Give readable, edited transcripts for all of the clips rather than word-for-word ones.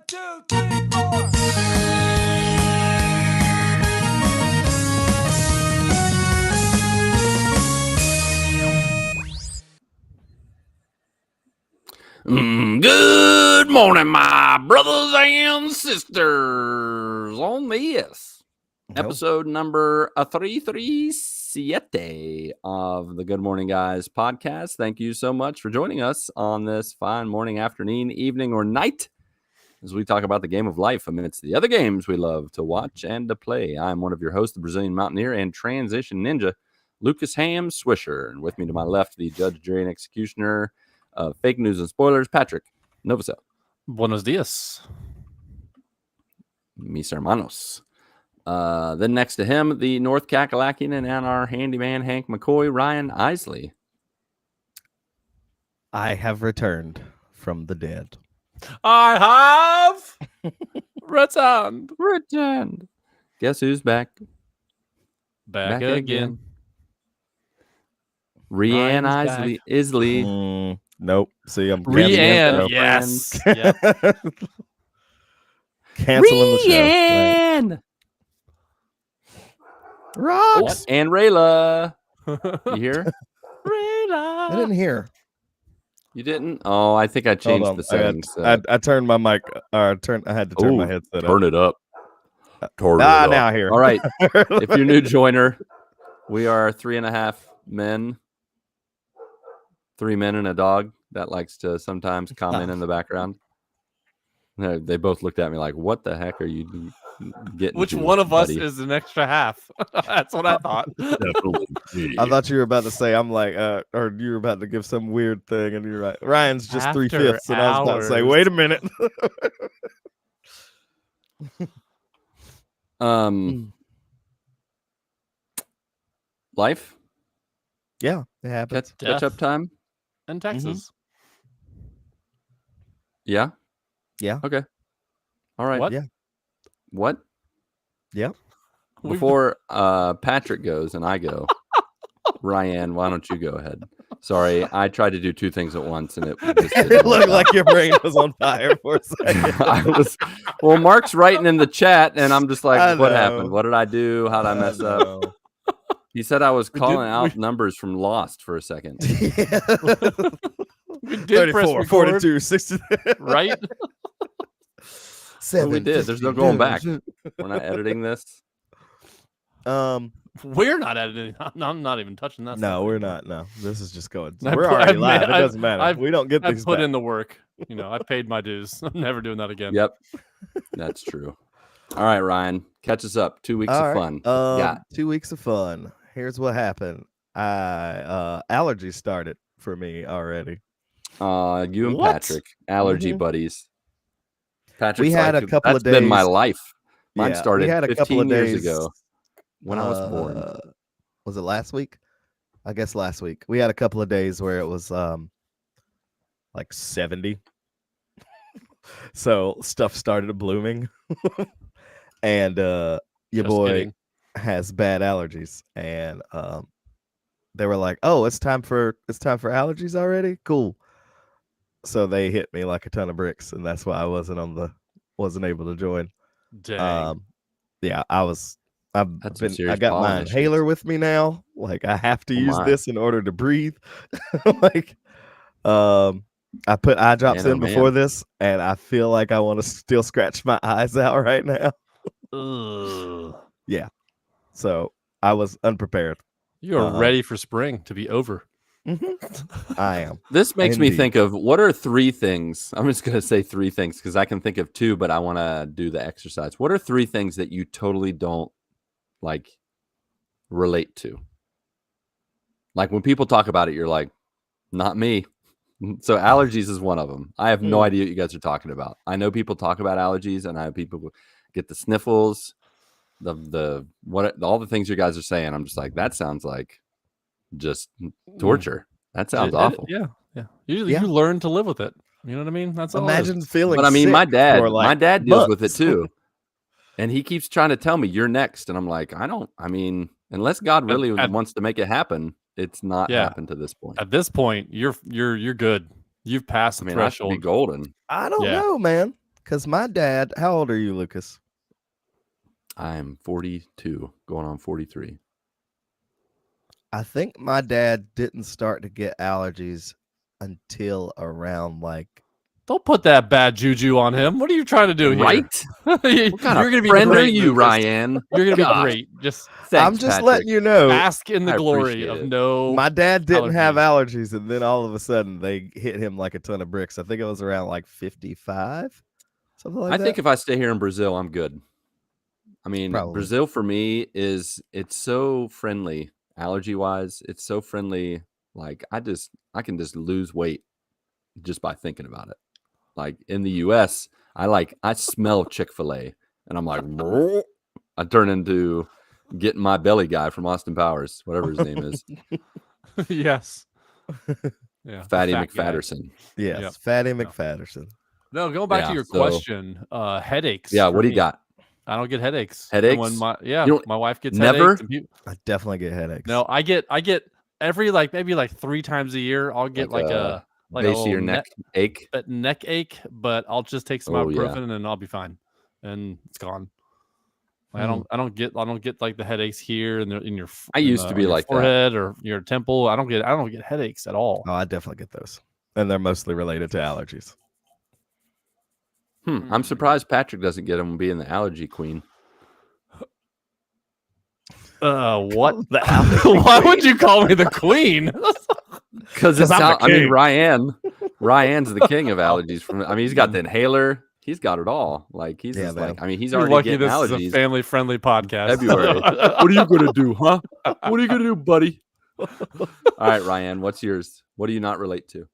2, 3, 4. Good morning, my brothers and sisters. On this episode number 337 of the Good Morning Guys podcast. Thank you so much for joining us on this fine morning, afternoon, evening, or night as we talk about the game of life amidst the other games we love to watch and to play. I'm one of your hosts, the Brazilian Mountaineer and Transition Ninja, Lucas Ham Swisher. And with me to my left, the Judge, Jury, and Executioner of Fake News and Spoilers, Patrick Novosel. Buenos dias. Mis hermanos. Then next to him, the North Kakalakian and our handyman, Hank McCoy, Ryan Isley. I have returned from the dead. I have returned. Guess who's back? Back again. Rianne Isley. Nope. See, I'm Rianne. Yes. Yep. Canceling the show. Rianne. Rocks. And Rayla. You hear? I didn't hear. You didn't? Oh, I think I changed Hold on. the settings. I turned my mic. I had to turn my headset Turn it up. Now I hear. All right. If you're a new joiner, we are 3.5 men. 3 men and a dog that likes to sometimes comment in the background. They both looked at me like, what the heck are you getting? Which to, one of us buddy? is an extra half? That's what I thought. I thought you were about to say, I'm like, or you were about to give some weird thing, and you're right. Ryan's just After 3/5, and I was about to say, hours. wait a minute. Life? Yeah, it happens. Catch up time? In Texas. Yeah? Yeah. Okay. All right. What? Yeah. What? Yeah. Before Patrick goes and I go, Ryan, why don't you go ahead? Sorry, I tried to do 2 things at once, and it just It didn't work looked out. like your brain was on fire for a second. Well, Mark's writing in the chat, and I'm just I like, what know. happened? What did I do? How did I mess up? No. He said I was We calling did- out numbers from Lost for a second. We did press 34, record, 42, 60. right? Well, we did. There's no going back. We're not editing this. We're not editing. I'm not even touching that. No, we're not. No, this is just going. I We're put- already I've live. made- It doesn't matter. I've- We don't get I these put back. in the work. I paid my dues. I'm never doing that again. Yep. That's true. All right, Ryan. Catch us up. 2 weeks All of right. fun. Yeah. 2 weeks of fun. Here's what happened. Allergies started for me already. You and What? Patrick, allergy Mhm. buddies. Patrick, We had a couple of That's been my days- life. Mine Yeah, started we had a 15 couple of years days, ago when I was born. Was it last week? I guess last week. We had a couple of days where it was like 70. So stuff started blooming. And your Just boy kidding. has bad allergies, and they were like, "Oh, it's time for allergies already. Cool." So they hit me like a ton of bricks, and that's why I wasn't able to join. Dang. Yeah, That's some I serious got my pollen issues. inhaler with me now. Like I have to Oh use my. this in order to breathe. Like, I put eye drops Man, oh in before man. this, and I feel like I want to still scratch my eyes out right now. Ugh. So I was unprepared. You're ready for spring to be over. I am. This makes me Indeed. think of what are 3 things. I'm just going to say 3 things because I can think of 2, but I want to do the exercise. What are 3 things that you totally don't like relate to? Like when people talk about it, you're like, not me. So allergies is one of them. I have no idea what you guys are talking about. I know people talk about allergies, and I have people who get the sniffles, all the things you guys are saying. I'm just like, that sounds like just torture. That sounds awful. Yeah. You Yeah. learn to live with it. You know what I mean? That's all. Imagine feeling. But I mean, sick my dad for, deals with it months. too. And he keeps trying to tell me you're next. And I'm like, unless God really wants to make it happen, it's not happened to this point. At this point, you're good. You've passed the I should be threshold. golden. I don't Yeah. know, man. Because my dad, how old are you, Lucas? I'm 42, going on 43. I think my dad didn't start to get allergies until around like. Don't put that bad juju on him. What are you trying to do here? Right? You're What kind gonna of be friend are great, you, Lucas. Ryan? You're gonna be Gosh. great. Just Thanks, I'm just Patrick. letting you know. bask in the I glory appreciate of it. no. My dad didn't have allergies. allergies, and then all of a sudden they hit him like a ton of bricks. I think it was around like 55, something like I that. think if I stay here in Brazil, I'm good. I mean, Probably. Brazil for me it's so friendly allergy wise. It's so friendly. Like I can just lose weight just by thinking about it. Like in the US, I smell Chick-fil-A and I'm like, "Brrr." I turn into getting my belly guy from Austin Powers, whatever his name is. Yes. Yeah. Fatty fat guy. McFatterson. Yes, Yep. Fatty Yeah. McFatterson. No, going back Yeah, to your so- question, headaches. Yeah, for what do you me. got? I don't get headaches. And Headaches? When my You don't- my wife gets never? headaches. And I definitely get headaches. no, I get every maybe 3 times a year. I'll get Like a a base of your little neck ache. neck ache, but I'll just take some Oh, yeah. ibuprofen and I'll be fine, and it's gone. Like, Hmm. I don't get like the headaches here and in your. I used to be on your like that. forehead or your temple. I don't get headaches at all. Oh, I definitely get those, and they're mostly related to allergies. I'm surprised Patrick doesn't get him being the allergy queen. What? Why would you call me the queen? Because it's I'm the how, I mean, king. Ryan's the king of allergies. He's got the inhaler. He's got it all. Like he's Yeah, just man. like, I mean, he's You're already lucky getting this is a allergies. family-friendly podcast. February. What are you gonna do, huh? What are you gonna do, buddy? All right, Ryan, what's yours? What do you not relate to?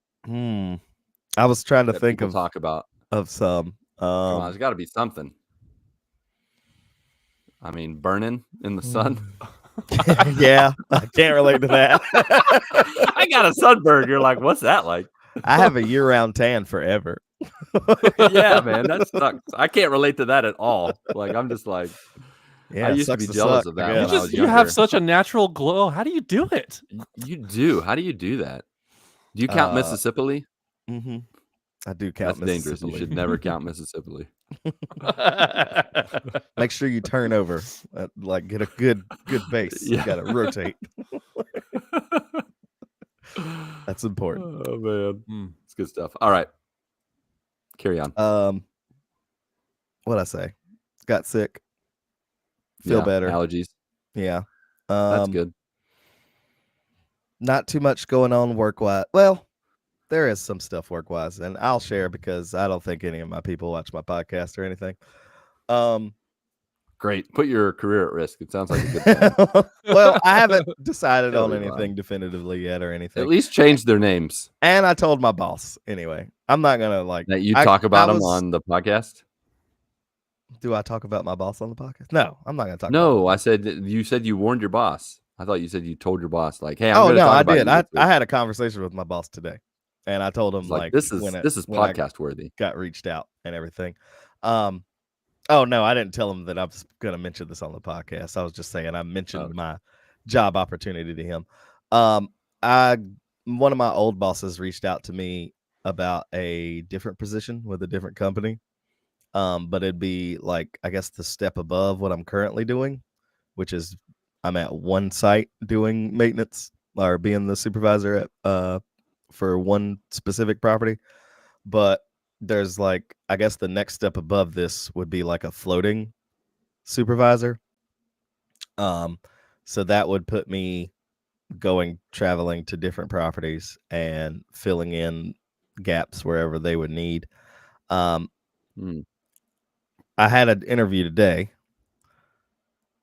I was trying to That think people of talk about. some. Come on, there's got to be something. I mean, burning in the sun. Yeah, I can't relate to that. I got a sunburn. You're like, what's that like? I have a year-round tan forever. Yeah, man, that sucks. I can't relate to that at all. Like, I'm just like, Yeah, I it used to sucks be jealous of that I when guess. I was You have younger. such a natural glow. How do you do it? You do. How do you do that? Do you count Mississippi? Mm-hmm. I do count That's dangerous. You Mississippi. should never count Mississippi. Make sure you turn over, like get a good base. Yeah. You got to rotate. That's important. Oh man, Mm. it's good stuff. All right, carry on. What I say? Got sick. Feel Yeah, better. Allergies. Yeah. That's good. Not too much going on work wise. Well, there is some stuff work wise, and I'll share because I don't think any of my people watch my podcast or anything. Great. Put your career at risk. It sounds like a good plan. Well, I haven't decided It'll on be anything fine. definitively yet or anything. At least change their names And I told my boss anyway. I'm not gonna like. that you I- talk about I them was- on the podcast. Do I talk about my boss on the podcast? No, I'm not gonna talk. No, I said you said you warned your boss. I thought you said you told your boss like, "Hey, I'm Oh gonna no, talk I about did. you I this week." had a conversation with my boss today, and I told him It's like, like this is when I podcast worthy. got reached out and everything. Oh no, I didn't tell him that I was gonna mention this on the podcast. I was just saying I mentioned Okay. my job opportunity to him. One of my old bosses reached out to me about a different position with a different company. But it'd be like, I guess, the step above what I'm currently doing, which is I'm at one site doing maintenance or being the supervisor at for one specific property. But there's like, I guess the next step above this would be like a floating supervisor. So that would put me traveling to different properties and filling in gaps wherever they would need. I had an interview today.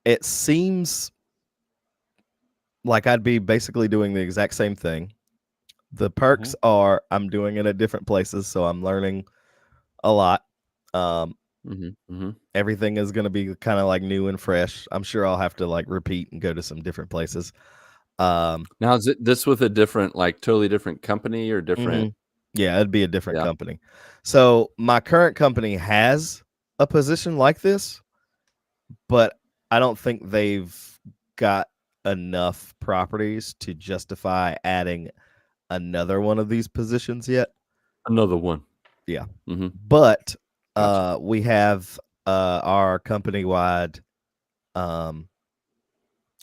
It seems like I'd be basically doing the exact same thing. The perks are I'm doing it at different places, so I'm learning a lot. Everything is going to be kind of like new and fresh. I'm sure I'll have to like repeat and go to some different places. Now, is this with a different, like totally different company or different? Yeah, it'd be a different Yeah. company. So my current company has a position like this, but I don't think they've got enough properties to justify adding another one of these positions yet. Another one. Yeah. Mm-hmm. But We have our company wide.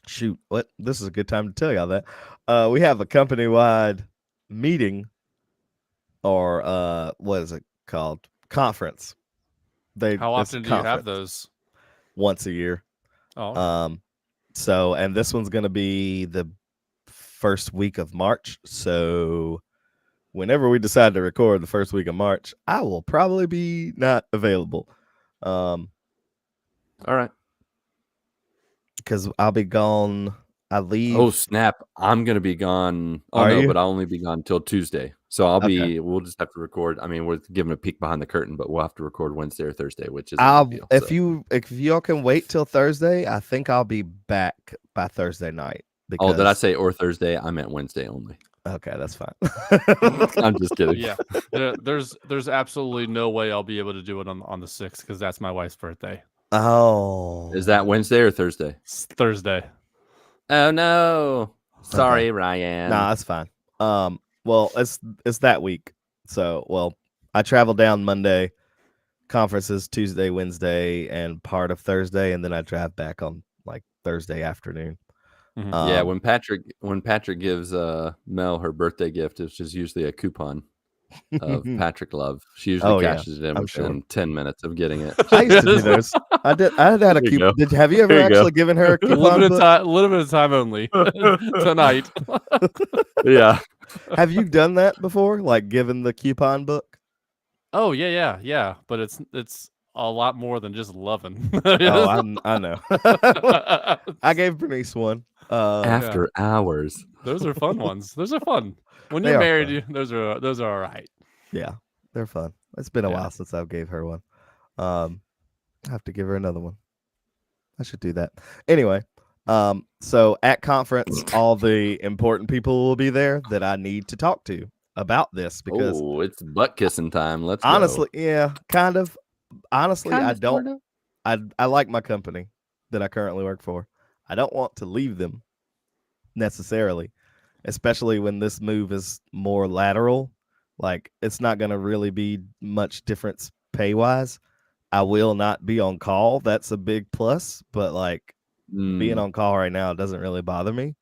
Shoot, what? This is a good time to tell y'all that. We have a company wide meeting, or what is it called? Conference. How it's a often do you have conference those? once a year. Oh, So, and this one's going to be the first week of March. So, whenever we decide to record the first week of March, I will probably be not available. All right. Because I'll be gone. I leave. Oh snap! I'm gonna be gone. Oh Are no, you? but I'll only be gone till Tuesday. So I'll Okay. be. We'll just have to record. I mean, we're giving a peek behind the curtain, but we'll have to record Wednesday or Thursday, which is a big deal. If y'all can wait till Thursday, I think I'll be back by Thursday night. Oh, did I Because say or Thursday? I meant Wednesday only. okay, that's fine. I'm just kidding. yeah. There's absolutely no way I'll be able to do it on the 6th because that's my wife's birthday. Oh, Is that Wednesday or Thursday? It's Thursday. Oh no! Sorry, Ryan. Nah, that's fine. Well, it's that week. So, well, I travel down Monday, conferences Tuesday, Wednesday, and part of Thursday, and then I drive back on like Thursday afternoon. Mhm. Yeah, when Patrick gives Mel her birthday gift, it's just usually a coupon of Patrick Love. She usually Oh, yeah, cashes it in I'm within 10 minutes of getting it. I used to do those. I had a There you coupon. go. Have you ever There you go. actually given her a coupon book? Limited time only tonight. Yeah. Have you done that before? Like given the coupon book? Oh yeah. But it's a lot more than just loving. Oh, I know. I gave Bernice one. After hours. Those are fun ones. Those are fun. When They you're are married, those are all right. Yeah, they're fun. It's been a Yeah. while since I gave her one. I have to give her another one. I should do that. Anyway, so at conference, all the important people will be there that I need to talk to about this because Oh, it's butt kissing time. Let's honestly, go. yeah, kind of. Honestly, Kind I of, don't. sorta. I like my company that I currently work for. I don't want to leave them necessarily, especially when this move is more lateral. Like it's not going to really be much difference pay wise. I will not be on call. That's a big plus, but like being Mm, on call right now doesn't really bother me.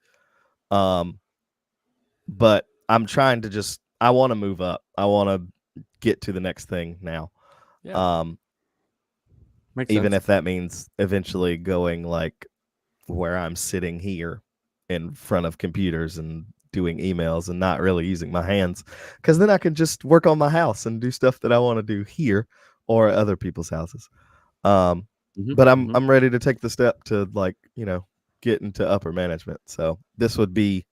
But I'm trying to I want to move up. I want to get to the next thing now. Yeah. makes Even sense. if that means eventually going like where I'm sitting here in front of computers and doing emails and not really using my hands, because then I can just work on my house and do stuff that I want to do here or at other people's houses. Mhm, But mhm. I'm ready to take the step to like, get into upper management. So this would be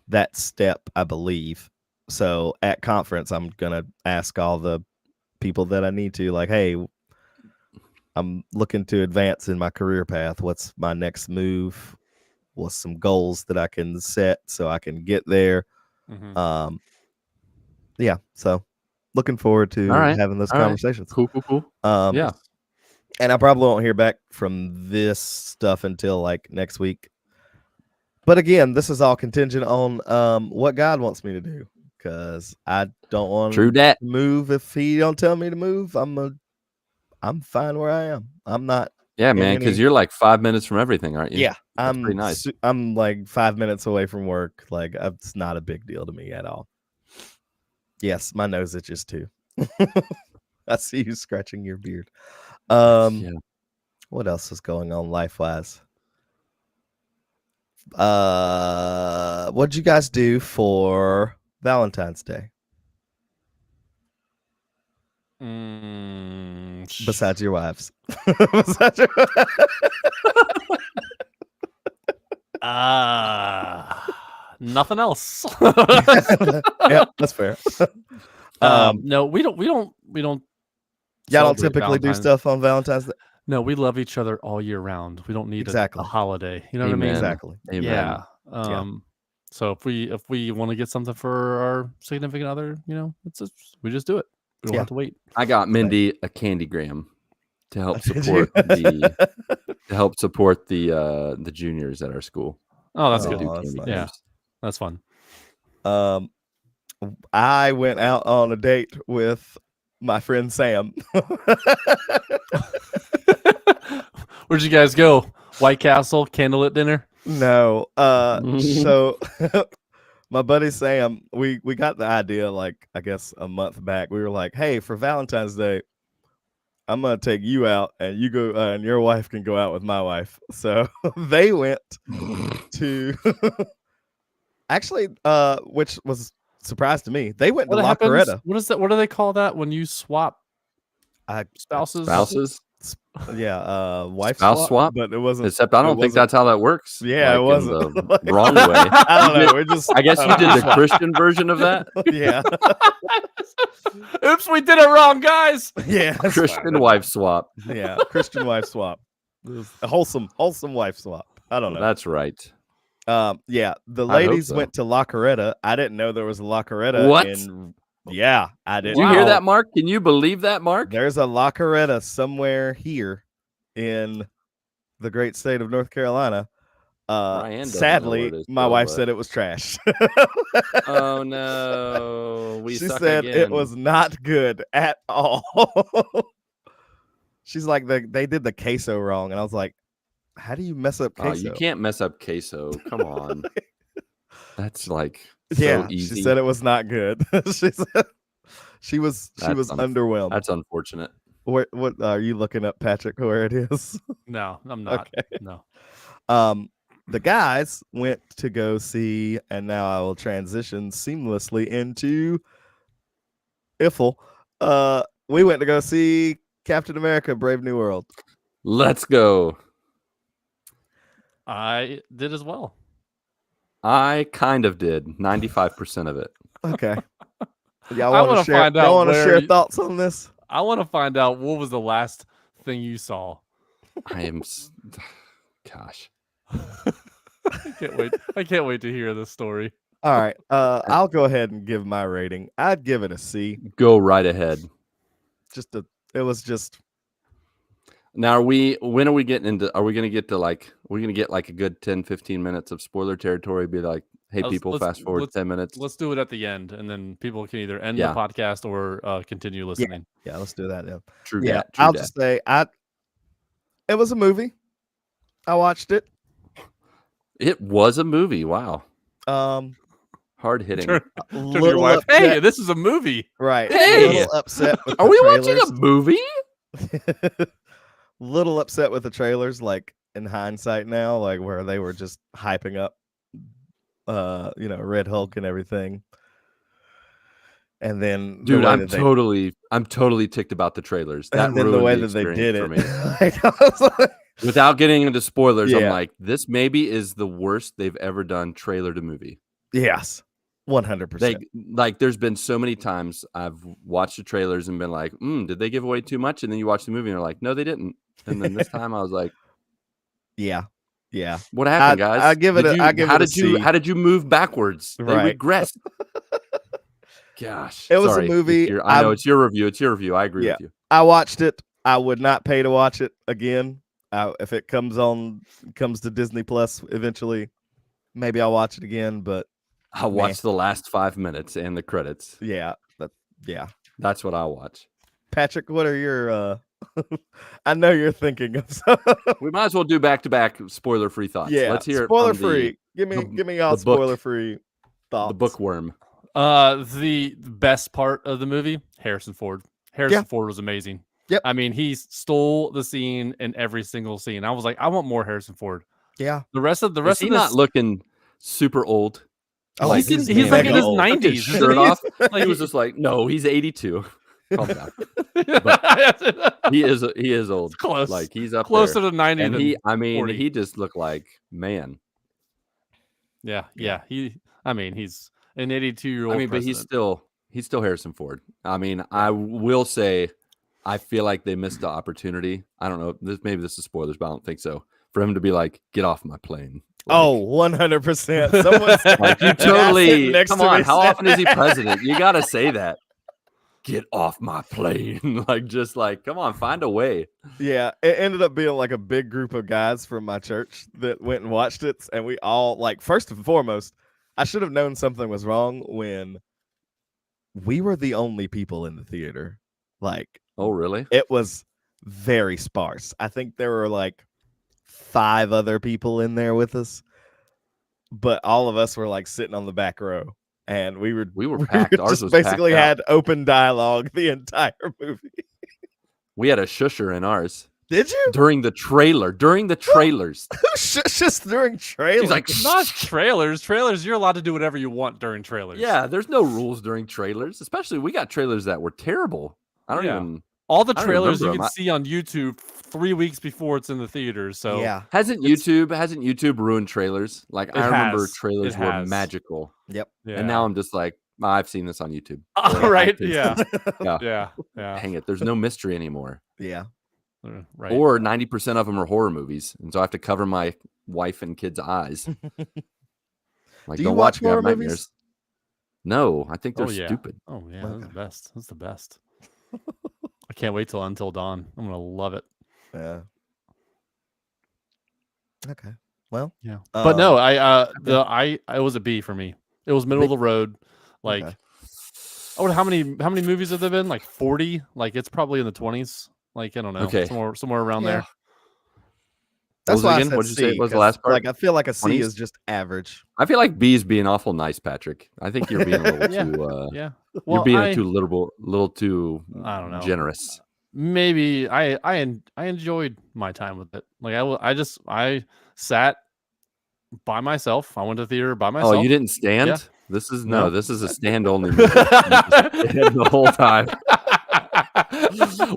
that step, I believe. So at conference, I'm gonna ask all the people that I need to, like, hey, I'm looking to advance in my career path. What's my next move? What's some goals that I can set so I can get there? Mhm. Yeah. So looking forward to All right. having those All right. conversations. Cool. Yeah. And I probably won't hear back from this stuff until like next week. But again, this is all contingent on what God wants me to do, because I don't want True to that. move if He don't tell me to move. I'm fine where I am. I'm not. Yeah, man, because you're like 5 minutes from everything, aren't you? Yeah, That's pretty nice. I'm like 5 minutes away from work. Like it's not a big deal to me at all. Yes, my nose itches too. I see you scratching your beard. Yeah. What else is going on life-wise? What'd you guys do for Valentine's Day besides your wives? Nothing else. Yeah, that's fair. No, we don't. Y'all don't celebrate typically do Valentine's. stuff on Valentine's Day. No, we love each other all year round. We don't need Exactly. a holiday. You know what I mean? Amen. Exactly. Amen. Yeah. Yeah. So if we want to get something for our significant other, we just do it. We don't Yeah. have to wait. I got Mindy a Candygram to help Did support you? the juniors at our school. Oh, that's Oh, good. Do that's candy nice. Yeah. grams. That's fun. I went out on a date with my friend Sam. Where'd you guys go? White Castle, candlelit dinner. No. So my buddy Sam, we got the idea like I guess a month back. We were like, hey, for Valentine's Day, I'm gonna take you out, and you go, and your wife can go out with my wife. So they went to actually, which was a surprise to me. They went to La Coretta. What is that? What do they call that when you swap spouses? Spouses? Wife Spouse swap? but it wasn't. Except I don't think that's how that works. Yeah, it in wasn't. the wrong way. I don't know. We're just. I guess you did the Christian version of that. Yeah. Oops, we did it wrong, guys. Yeah. Christian wife swap. Yeah, Christian wife swap. A wholesome wife swap. I don't know. That's right. Yeah, the I hope ladies so. went to La Coretta. I didn't know there was a La Coretta. What? Yeah, I Did didn't. you hear Wow. that, Mark? Can you believe that, Mark? There's a La Coretta somewhere here in the great state of North Carolina. Ryan doesn't know Sadly, where it is, my so, wife but- said it was trash. Oh no, we She suck said again. it was not good at all. She's like, they did the queso wrong, and I was like, how do you mess up Oh, queso? you can't mess up queso. Come on, that's like Yeah, so easy. she said it was not good. She said she was That's underwhelmed. That's unfortunate. What are you looking up, Patrick? Where it is? No, I'm not. Okay. No. The guys went to go see, and now I will transition seamlessly into Iffle. We went to go see Captain America: Brave New World. Let's go. I did as well. I kind of did 95% of it. Okay. Y'all I want wanna to share? find out Y'all want to where share you- thoughts on this? I want to find out what was the last thing you saw. I am. Gosh. I can't wait. I can't wait to hear this story. All right. I'll go ahead and give my rating. I'd give it a C. Go right ahead. It was just. Now, when are we getting into, are we going to get to like, we're going to get like a good 10, 15 minutes of spoiler territory? Be like, hey, people, fast forward 10 minutes. Let's do it at the end, and then people can either end Yeah. the podcast or continue listening. Yeah, let's do that. Yeah. True Yeah. dat, true I'll dat. just say it was a movie. I watched it. It was a movie. Wow. Hard hitting. Turn to your Little wife. upset, Hey, this is a movie. right? Hey! A little upset. With Are the we watching trailers. a movie? Little upset with the trailers, like in hindsight now, like where they were just hyping up, Red Hulk and everything. And then, the Dude, way I'm that they- totally ticked about the trailers. That and then the ruined way the that they experience did for it. me. Like, I was like, Without getting into spoilers, I'm Yeah. like, this maybe is the worst they've ever done trailer to movie. yes, 100%. Like, there's been so many times I've watched the trailers and been like, did they give away too much? And then you watch the movie and you're like, no, they didn't. And then this time I was like, Yeah. what happened, I- guys? I give it Did a- you- I give how it a did you C. how did you move backwards? They Right. regressed. Gosh. It was a sorry. movie. I know it's your review. It's your review. I agree Yeah. with you. I watched it. I would not pay to watch it again. If it comes to Disney Plus eventually, maybe I'll watch it again. But I'll watch the last 5 minutes and the credits. yeah. That's what I'll watch. Patrick, what are your? I know you're thinking of some. We might as well do back-to-back spoiler-free thoughts. Yeah, Let's hear it spoiler from free. Give me y'all the book. spoiler free thoughts. the bookworm. The best part of the movie, Harrison Ford. Harrison Ford was amazing. Yep. I mean, he stole the scene in every single scene. I was like, I want more Harrison Ford. Yeah. The rest of Is this, he not looking super old? Oh, Like, he's he's like in his mega old. 90s. Took his isn't shirt he? off. Like, He was just like, no, he's 82. Calm down. He is old. close. Like, he's up Closer there. to 90 And than 40. he just looked like, man. Yeah. He's an 82-year-old. I mean, but he's still Harrison Ford. I mean, I will say, I feel like they missed the opportunity. I don't know. Maybe this is spoilers, but I don't think so. For him to be like, get off my plane. Like, Oh, 100%. Someone's like, you sitting totally, next come to on. me How said often is he president? You got to say that. Get off my plane. Like, just like, come on, find a way. Yeah, it ended up being like a big group of guys from my church that went and watched it, and we all like first and foremost, I should have known something was wrong when we were the only people in the theater. Like Oh, really? it was very sparse. I think there were like 5 other people in there with us, but all of us were like sitting on the back row, and we were packed. Ours just was packed basically out. had open dialogue the entire movie. We had a shusher in ours Did you? during the trailers. Just during trailers. He's like, Not trailers. Trailers, you're allowed to do whatever you want during trailers. yeah, there's no rules during trailers. Especially we got trailers that were terrible. I don't Yeah. even. All the I don't trailers you remember can 'em. see on YouTube 3 weeks before it's in the theaters. So yeah. Hasn't It's- YouTube ruined trailers? Like I remember has. trailers It were has. magical, Yep. yeah. and now I'm just like, I've seen this on YouTube. All Or right. I've seen- Yeah. Yeah. Yeah. Yeah. Hang it, there's no mystery anymore. Yeah. Right. Or 90% of them are horror movies, and so I have to cover my wife and kids' eyes. Like, Do you don't watch me, I have horror movies? nightmares. No, I think they're Oh, yeah. stupid. Oh yeah, that's the Okay. best. That's the best. I can't wait till Until Dawn. I'm gonna love it. Yeah. Okay. Well, Yeah. But no, it was a B for me. It was middle Me- of the road. Like okay. how many movies have there been? Like 40? Like it's probably in the 20s. Like I don't know. Okay. Somewhere around Yeah. there. That's was it why again? I said What'd you say C, was the 'cause, last part? Like I feel like a C 20s? is just average. I feel like B's being awful nice, Patrick. I think you're being a little Yeah. too. Yeah. You're Well, being I, too little too. I don't know. Generous. maybe I enjoyed my time with it. Like I sat by myself. I went to the theater by myself. Oh, you didn't stand? Yeah. This is No. This is a stand only movie. You just stand the whole time.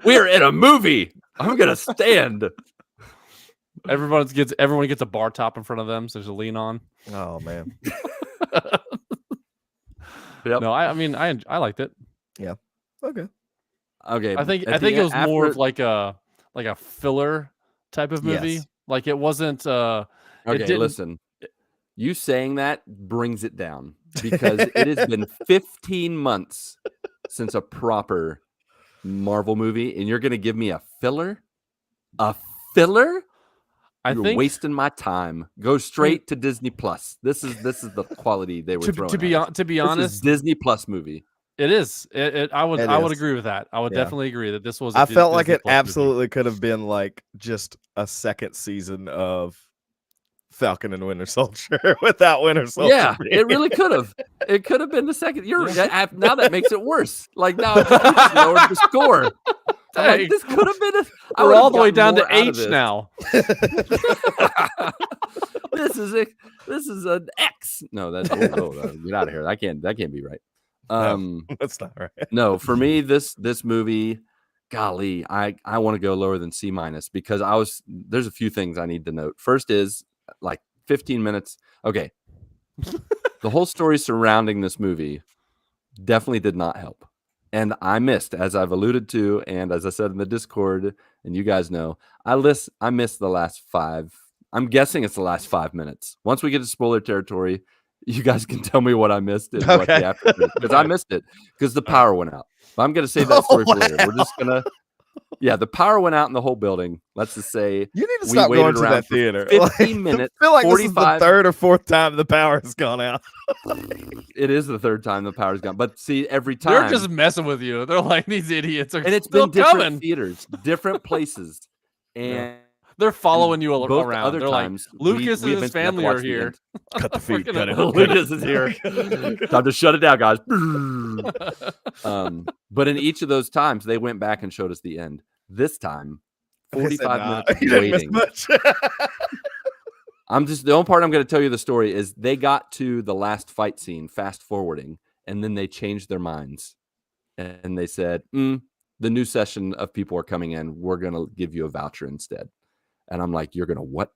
We're in a movie. I'm gonna stand. Everyone gets a bar top in front of them, so there's a lean on. Oh man. Yep. No, I mean I liked it. Okay. Okay. I think at the it was end- more after- of like a filler type of movie. Yes. Like it wasn't Okay, didn't- listen. You saying that brings it down because it has been 15 months since a proper Marvel movie, and you're going to give me a filler? A filler? I You're think wasting my time. Go straight to Disney Plus. This is the quality they were throwing. to be at us. to be This is honest, Disney Plus movie. it is. I would It I would is. agree with that. I would Yeah. definitely agree that this was. I felt like Disney it Plus movie. absolutely could have been like just a second season of Falcon and Winter Soldier without Winter Soldier. Yeah, being it really could have. It could have been the second. Now that makes it worse. Like now, I just lowered the score. I'm like, Dang. this could have been. I We're would've all the way gotten down to more out of H this. now. This is an X. No, that's get out of here. That can't be right. That's not right. No, for me, this movie, golly, I want to go lower than C minus because there's a few things I need to note. First is like 15 minutes. Okay. The whole story surrounding this movie definitely did not help. And I missed, as I've alluded to, and as I said in the Discord, and you guys know, I missed the last 5. I'm guessing it's the last 5 minutes. Once we get to spoiler territory, you guys can tell me what I missed and what Okay. the after because I missed it because the power went out. But I'm gonna save that story for later. We're just gonna the power went out in the whole building. Let's just say You need to we stop waited going to around that for theater. 15 minutes, I feel like this is the 45 third or fourth time the power has gone out. it is the third time the power's gone. But see, every time They're just messing with you. They're like these idiots are and it's still been different coming. theaters, different places. And Yeah. They're following you both around. other They're like, times, Lucas we and his eventually got to family are watch the here. end. Cut the We're feed. gonna- Cut it. Lucas is here. Time to shut it down, guys. But in each of those times, they went back and showed us the end. This time, 45 minutes You of didn't miss waiting. much. The only part I'm going to tell you the story is they got to the last fight scene, fast forwarding, and then they changed their minds. And they said, the new session of people are coming in. We're going to give you a voucher instead. And I'm like, you're going to what?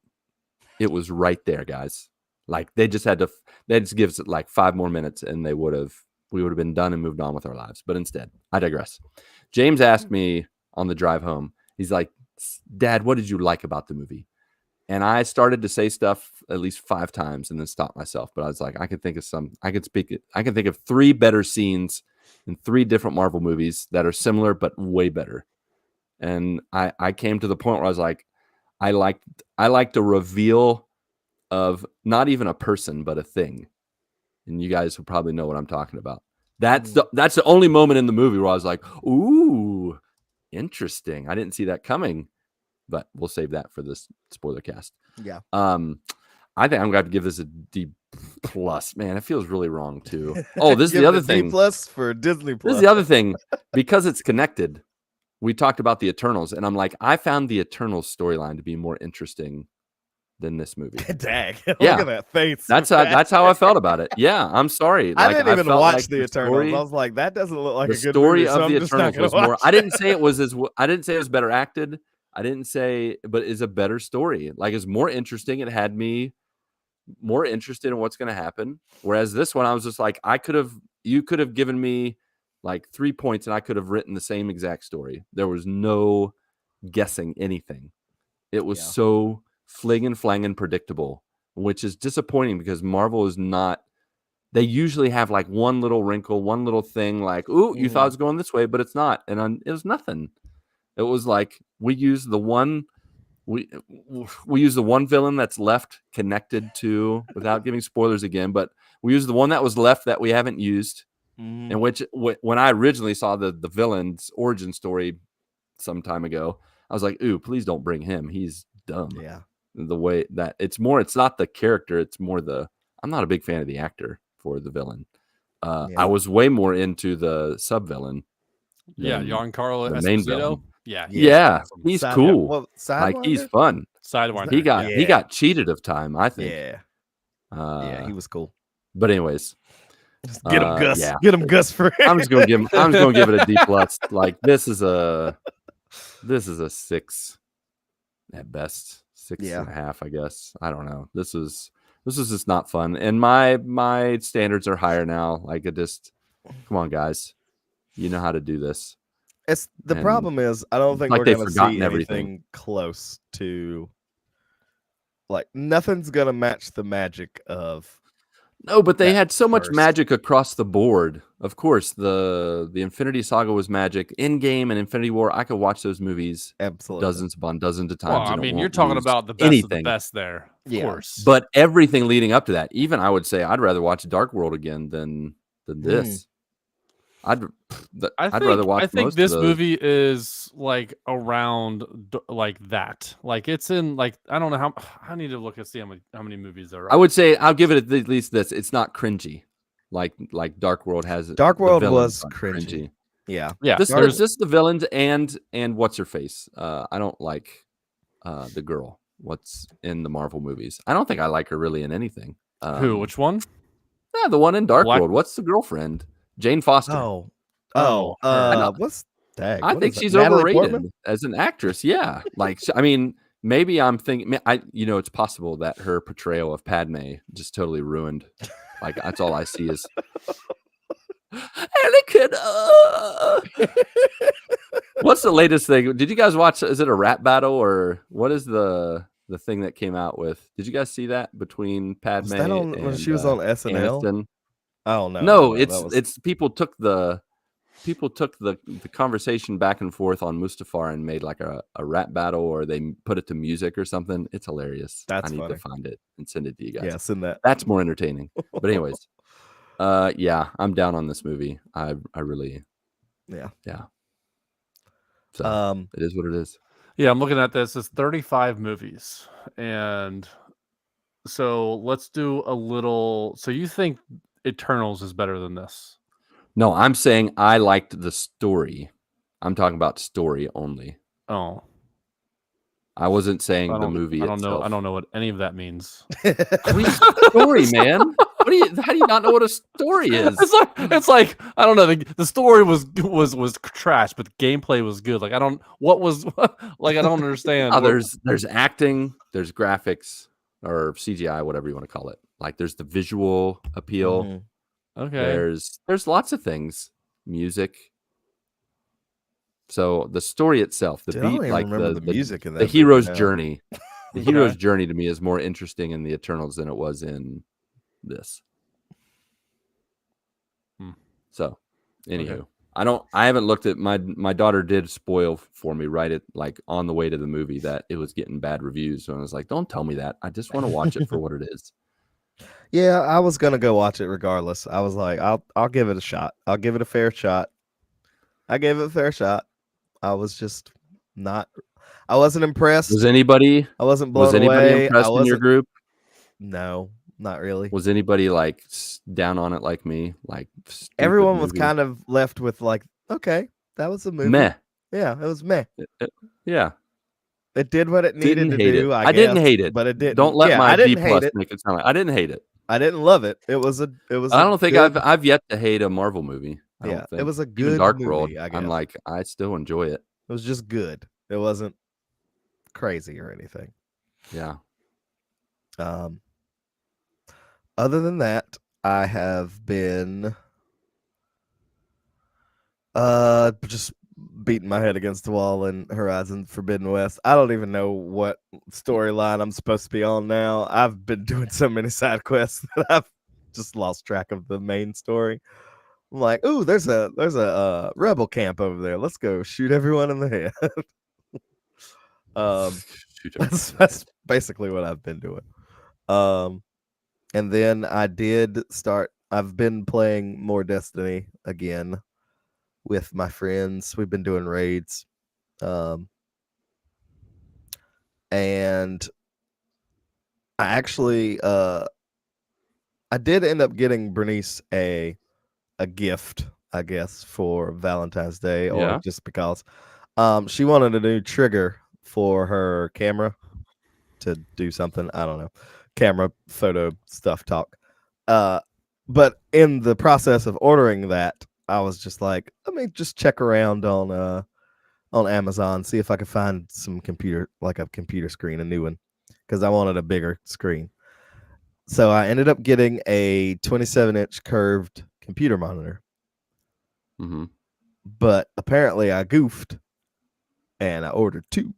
It was right there, guys. Like they just give us like 5 more minutes and we would have been done and moved on with our lives. But instead, I digress. James asked me on the drive home, he's like, Dad, what did you like about the movie? And I started to say stuff at least 5 times and then stopped myself. But I was like, I can think of 3 better scenes in 3 different Marvel movies that are similar, but way better. And I came to the point where I was like, I liked a reveal of not even a person, but a thing. And you guys will probably know what I'm talking about. That's the only moment in the movie where I was like, ooh, interesting. I didn't see that coming, but we'll save that for this spoiler cast. Yeah. I think I'm going to give this a D plus. Man, it feels really wrong too. Oh, this is Give the it other a D thing. plus for Disney Plus. This is the other thing. Because it's connected, we talked about the Eternals, and I'm like, I found the Eternals storyline to be more interesting than this movie. Dang. Yeah. Look at that face. That's how I felt about it. Yeah, I'm sorry. I didn't even felt watch like the Eternals. story- I was like, that doesn't look like the a good story movie, so of I'm the just not Eternals gonna was more. watch I didn't say it was I didn't say it was better acted. I didn't say, but it's a better story. Like it's more interesting. It had me more interested in what's going to happen. Whereas this one, I was just like, you could have given me like 3 points, and I could have written the same exact story. There was no guessing anything. It was Yeah. so flanging predictable, which is disappointing because Marvel is not. They usually have like one little wrinkle, one little thing, like, ooh, you thought it was going this way, but it's not. And it was nothing. It was like we use the one villain that's left connected to, without giving spoilers again, but we use the one that was left that we haven't used, in which when I originally saw the villain's origin story some time ago, I was like, ooh, please don't bring him. He's dumb. Yeah. The way that it's not the character, it's more I'm not a big fan of the actor for the villain. I was way more into the sub villain. Yeah, Giancarlo the main Esposito. villain. Yeah, He's cool. Well, like he's fun. Sidewinder. He got cheated of time, I think. Yeah, he was cool. But anyways, Just get him, Gus. yeah. Get him, Gus. For I'm just gonna give it a D plus. Like this is a 6 at best, 6.5, I guess. I don't know. This is just not fun, and my standards are higher now. Like it just, come on, guys, you know how to do this. It's the And problem is I don't think like we're they've gonna forgotten see everything. anything close to, like, nothing's gonna match the magic of. No, but they that had so much first. magic across the board. Of course, the Infinity Saga was magic. Endgame and Infinity War, I could watch those movies Absolutely. dozens upon dozens of times. Well, I and it mean, you're won't talking lose about the best of the anything. best there. Of Yeah. course. But everything leading up to that, even I would say I'd rather watch Dark World again than this. I'd rather watch. I think most this of the, movie is like around like that. Like it's in like I don't know how. I need to look and see how many movies there are. I would say I'll give it at least this. It's not cringy, like Dark World has. Dark the World villains was aren't cringy. Yeah. Yeah, This there's- is just the villains and what's her face. I don't like the girl. What's in the Marvel movies? I don't think I like her really in anything. who? Which one? Yeah, the one in Dark Black- World. What's the girlfriend? Jane Foster. Oh, her. What's that? I What think is that? she's Natalie overrated Portman? as an actress. Yeah, like I mean, maybe I'm thinking. It's possible that her portrayal of Padme just totally ruined. Like that's all I see is Anakin. What's the latest thing? Did you guys watch? Is it a rap battle or what is the thing that came out with? Did you guys see that between Padme? Was that on when and, she was on SNL? Aniston? Oh no. No, that was- it's people took the conversation back and forth on Mustafar and made like a rap battle, or they put it to music or something. It's hilarious. That's I need funny. to find it and send it to you guys. yeah, send that. That's more entertaining. But anyways, yeah, I'm down on this movie. I really, Yeah. so it is what it is. Yeah, I'm looking at this. It's 35 movies, and so let's do a little. So you think Eternals is better than this? No, I'm saying I liked the story. I'm talking about story only. Oh, I wasn't saying I the don't, movie I don't know. itself. I don't know what any of that means. Story, man. How do you not know what a story is? It's like I don't know. The story was trash, but the gameplay was good. Like I don't. What was like? I don't understand. Oh, there's acting, there's graphics or CGI, whatever you want to call it. Like there's the visual appeal. Mhm. Okay. There's lots of things, music. So the story itself, the Dude, I don't beat, even like remember the music in that the movie hero's now. journey. The hero's journey to me is more interesting in the Eternals than it was in this. Hmm. So, anywho, Okay. I haven't looked at my daughter did spoil for me right at like on the way to the movie that it was getting bad reviews. So I was like, don't tell me that. I just want to watch it for what it is. Yeah, I was gonna go watch it regardless. I was like, I'll give it a shot. I'll give it a fair shot. I gave it a fair shot. I was just not. I wasn't impressed. Was anybody I wasn't blown anybody away. I impressed in your wasn't. group? No, not really. Was anybody like down on it like me? Like stupid Everyone was movie? kind of left with like, okay, that was a movie. meh. Yeah, it was meh. Yeah, It did what it needed didn't to hate do. it. I didn't guess, hate it. but it didn't. Don't let yeah, my I B didn't hate plus it. make it sound like I didn't hate it. I didn't love it. It was a. It was. I a don't think good- I've yet to hate a Marvel movie. I Yeah, don't think. it was a Even good Dark movie, World. I I'm guess. like, I still enjoy it. It was just good. It wasn't crazy or anything. Yeah. Other than that, I have been just beating my head against the wall in Horizon Forbidden West. I don't even know what storyline I'm supposed to be on now. I've been doing so many side quests that I've just lost track of the main story. I'm like, ooh, there's a rebel camp over there. Let's go shoot everyone in the head. Shoot him. That's basically what I've been doing. And then I've been playing more Destiny again with my friends. We've been doing raids. And I actually I did end up getting Bernice a gift, I guess, for Valentine's Day, or Yeah. just because she wanted a new trigger for her camera to do something. I don't know. Camera, photo stuff, talk. But in the process of ordering that, I was just like, let me just check around on Amazon, see if I could find some computer screen, a new one, because I wanted a bigger screen. So I ended up getting a 27-inch curved computer monitor. Mm-hmm. But apparently I goofed and I ordered two.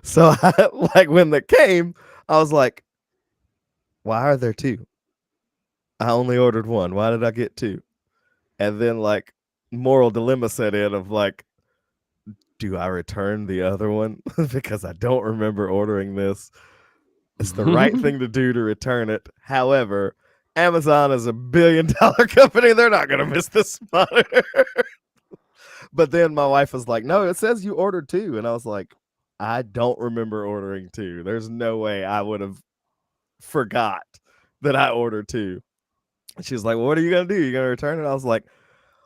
So I, like when that came, I was like, why are there two? I only ordered one. Why did I get two? And then like moral dilemma set in of like, do I return the other one? Because I don't remember ordering this. It's the right thing to do to return it. However, Amazon is $1 billion company. They're not going to miss this monitor. But then my wife was like, no, it says you ordered two. And I was like, I don't remember ordering two. There's no way I would have forgot that I ordered two. And she was like, well, what are you going to do? You going to return it? I was like,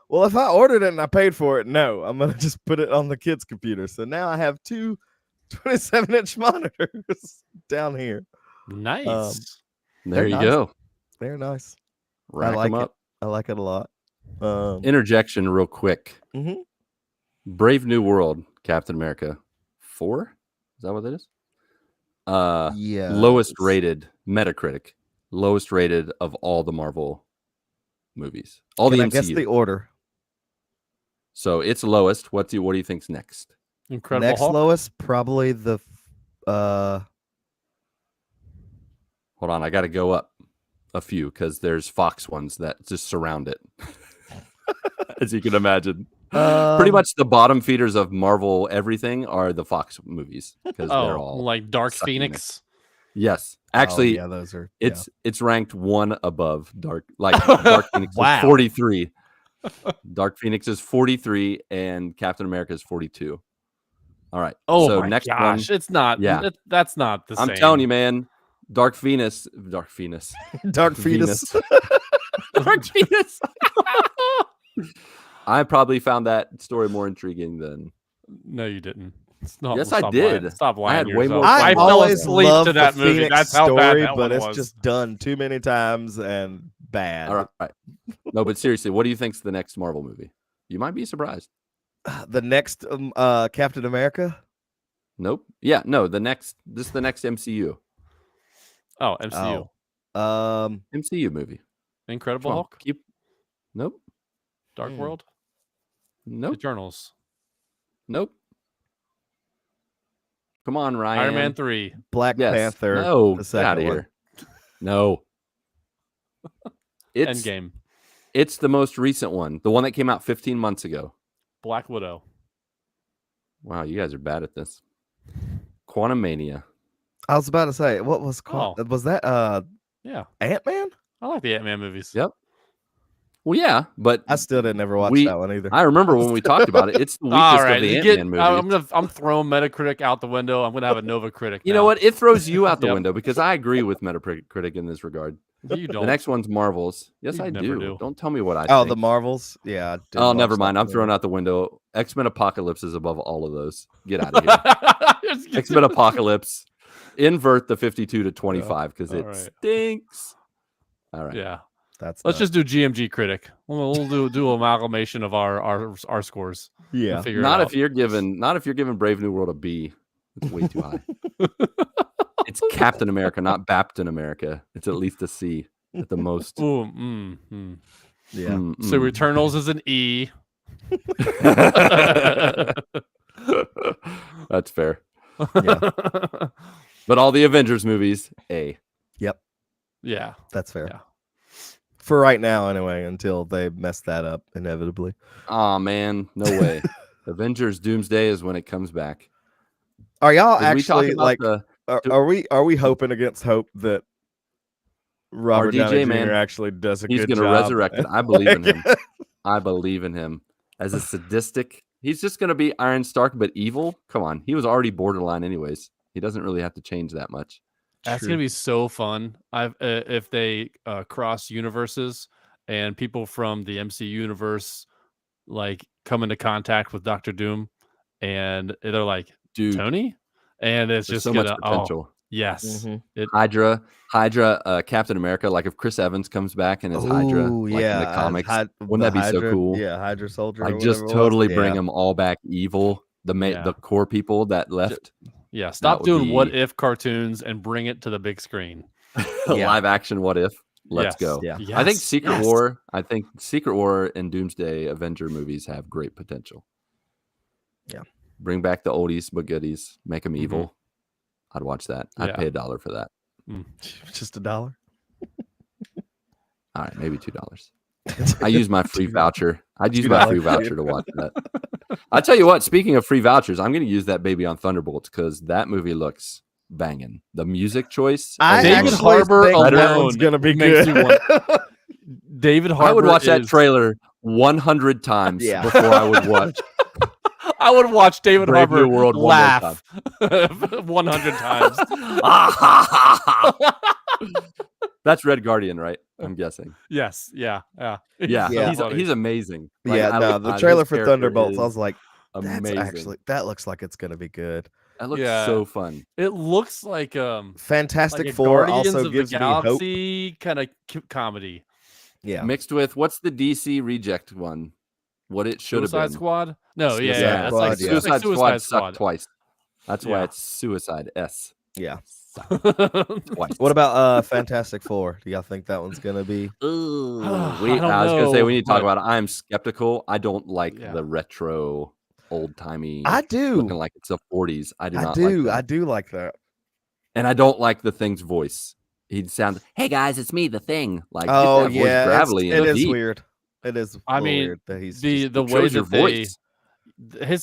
well, if I ordered it and I paid for it, no, I'm going to just put it on the kids' computer. So now I have two 27-inch monitors down here. Nice. There you nice. go. They're nice. Rack like them up. I like it a lot. Interjection real quick. Mhm. Brave New World, Captain America 4? Is that what it is? Yeah. Lowest rated Metacritic. Lowest rated of all the Marvel movies. All Can the I MCU. guess the order? So it's lowest. What do you think's next? Incredible Next Hulk. lowest, probably the Hold on, I got to go up a few because there's Fox ones that just surround it. As you can imagine. Pretty much the bottom feeders of Marvel everything are the Fox movies because they're all like Dark sucking Phoenix. Yes. Actually, yeah, those are it's ranked one above Dark Phoenix Wow. is 43. Dark Phoenix is 43 and Captain America is 42. All right. Oh so my next gosh, one, it's not. Yeah. That's not the same. I'm telling you, man. Dark Phoenix. Dark Fetus. Dark Phoenix. I probably found that story more intriguing than. No, you didn't. Stop, Yes, I stop did. Lying. Stop lying. I had to way yourself. more I fun. fell always asleep loved to that the movie. Phoenix That's how story, bad that but one it's was. just done too many times and bad. All right. No, but seriously, what do you think's the next Marvel movie? You might be surprised. The next Captain America. Nope. Yeah, no, the next MCU. Oh, MCU. MCU movie. Incredible Come on, Hulk. Nope. Dark World. Nope. Eternals. Nope. Come on, Ryan. Iron Man 3. Black Yes. Panther. No, the get second out of one. here. No. It's Endgame. It's the most recent one, the one that came out 15 months ago. Black Widow. Wow, you guys are bad at this. Quantumania. I was about to say, what was was that Yeah, Ant-Man? I like the Ant-Man movies. Yep. Well, yeah, but I still didn't never watch we- that one either. I remember when we talked about it. It's the weakest All right, of the get, Ant-Man movies. I'm throwing Metacritic out the window. I'm gonna have a Nova Critic. You now. know what? It throws you out the Yep. window because I agree with Metacritic in this regard. You don't. The next one's Marvels. Yes, You I never do. do. Don't tell me what I Oh, think. the Marvels. Yeah. I didn't Oh, watch never that mind. I'm one. throwing out the window. X-Men Apocalypse is above all of those. Get out of here. X-Men Apocalypse. Invert the 52 to 25 because it all right. stinks. All right. Yeah. That's Let's nuts. just do GMG Critic. We'll do amalgamation of our scores. Yeah. Figure Not it out. if you're giving Brave New World a B. It's way too high. It's Captain America, not Baptin America. It's at least a C at the most. Ooh, Yeah. So Returnals is an E. That's fair. Yeah. But all the Avengers movies, A. Yep. Yeah. That's fair. Yeah. For right now, anyway, until they mess that up inevitably. Oh man, no way. Avengers Doomsday is when it comes back. Are y'all Did we talk actually about like? the Are we hoping against hope that Robert Downey RDJ, Jr. man, actually does a he's good gonna job? resurrect it. I believe in him. I believe in him. As a sadistic, he's just gonna be Iron Stark, but evil. Come on, he was already borderline anyways. He doesn't really have to change that much. That's gonna be so fun. If they cross universes and people from the MC universe like come into contact with Doctor Doom, and they're like Dude, Tony, and it's there's just so gonna much potential. yes, Mhm. Hydra, Captain America. Like if Chris Evans comes back and is Hydra, Ooh, like in the comics, wouldn't that be so cool? Yeah, Hydra Soldier. or Like just whatever it was. totally bring Yeah. them all back evil. The Yeah. the core people that left. yeah. Stop would doing what be- if cartoons and bring it to the big screen. Yeah. Live action. What if? Let's Yes. go. Yeah. I think Yes, Secret yes. War. I think Secret War and Doomsday Avenger movies have great potential. Yeah. Bring back the oldies but goodies. Make them evil. I'd watch that. I'd Yeah. pay $1 for that. Just $1. All right, maybe $2. I use my free voucher. I'd use my $2. free voucher to watch that. I tell you what. Speaking of free vouchers, I'm going to use that baby on Thunderbolts because that movie looks banging. The music choice. I David actually Harbour think that alone one's gonna be makes good. you want- David Harbour. I would watch that is- trailer 100 times Yeah. before I would watch. I would watch David Brave Harbour New World one more laugh 100 times. That's Red Guardian, right? I'm guessing. Yes. Yeah. Yeah. Yeah, Yeah. he's amazing. Like, Yeah, I no, like- the his trailer for character Thunderbolts, I is was like, that's amazing. actually that looks like it's gonna be good. That looks Yeah. so fun. It looks like Fantastic like a Four Guardians also of gives the me hope. Galaxy kind of comedy. Yeah, Mixed with what's the DC reject one? What it should have Suicide been. Squad. No, yeah, Suicide yeah. That's like Squad, yeah. Suicide Squad Suicide sucked twice. That's why Yeah. it's Suicide S. yeah. Twice. What about Fantastic Four? Do y'all think that one's gonna be? Ooh, I I don't was gonna say know, we need to talk but- about it. I'm skeptical. I don't like Yeah. the retro, old timey. I looking do. like it's the 40s. I do I not do. like I that. do like that. And I don't like the Thing's voice. He'd sound, "Hey guys, it's me, the Thing." Like, Oh get that voice yeah, gravelly it and is deep. weird. It is. I a little mean, weird that he's the just- the It way shows your that they voice.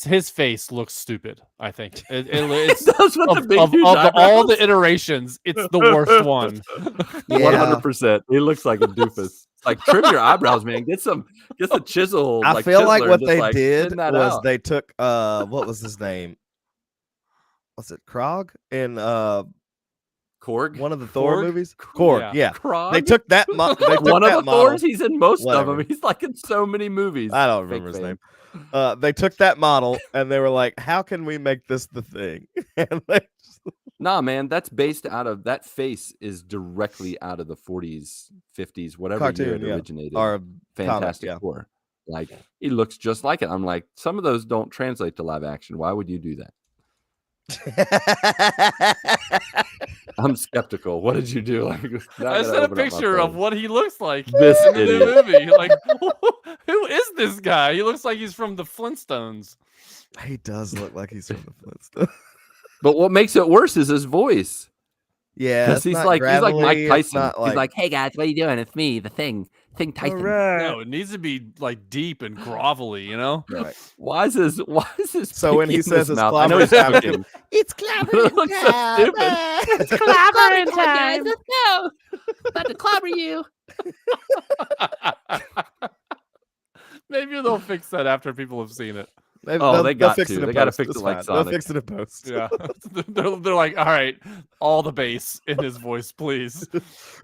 his face looks stupid. I think it's That's what of, the big of huge all eyebrows. the iterations, it's the worst one. Yeah. 100%. He looks like a doofus. Like, trim your eyebrows, man. Get some chisel. I feel like chiseler what and they just, like, did thin that was out. they took what was his name? Was it Krog in Korg. one of the Thor Korg? movies? Korg, yeah. Krog? They took that. They took one that of the model. Thors. He's in most Whatever. of them. He's like in so many movies. I don't Fake remember his fan. name. They took that model and they were like, "How can we make this the Thing?" And they Nah, man, that's based out of that face is directly out of the 40s, 50s, whatever year Cartoon, it yeah. originated. are Fantastic yeah. Four. Like, he looks just like it. I'm like, some of those don't translate to live action. Why would you do that? I'm skeptical. What did you do? Like, now I gotta sent a open up my picture of phone. what he looks like This in the new idiot. movie. Like, who is this guy? He looks like he's from the Flintstones. He does look like he's from the Flintstones. But what makes it worse is his voice. Yeah, Because it's he's not like Mike gravelly, it's Tyson. not He's like, "Hey guys, what are you doing? It's me, the Thing. Think All right. No, it needs to be like deep and grovelly, you know? Right. Why is this? So when he pinky in says his it's mouth? I know clobbering he's time, cooking. it's It clobbering looks so time. stupid. It's clobbering time. Let's go. About to clobber you. Maybe they'll fix that after people have seen it. Oh, they got fix to. it in They gotta post. fix It's it like fine. Sonic. They'll fix it in post. Yeah. they're like, all right, all the bass in his voice, please.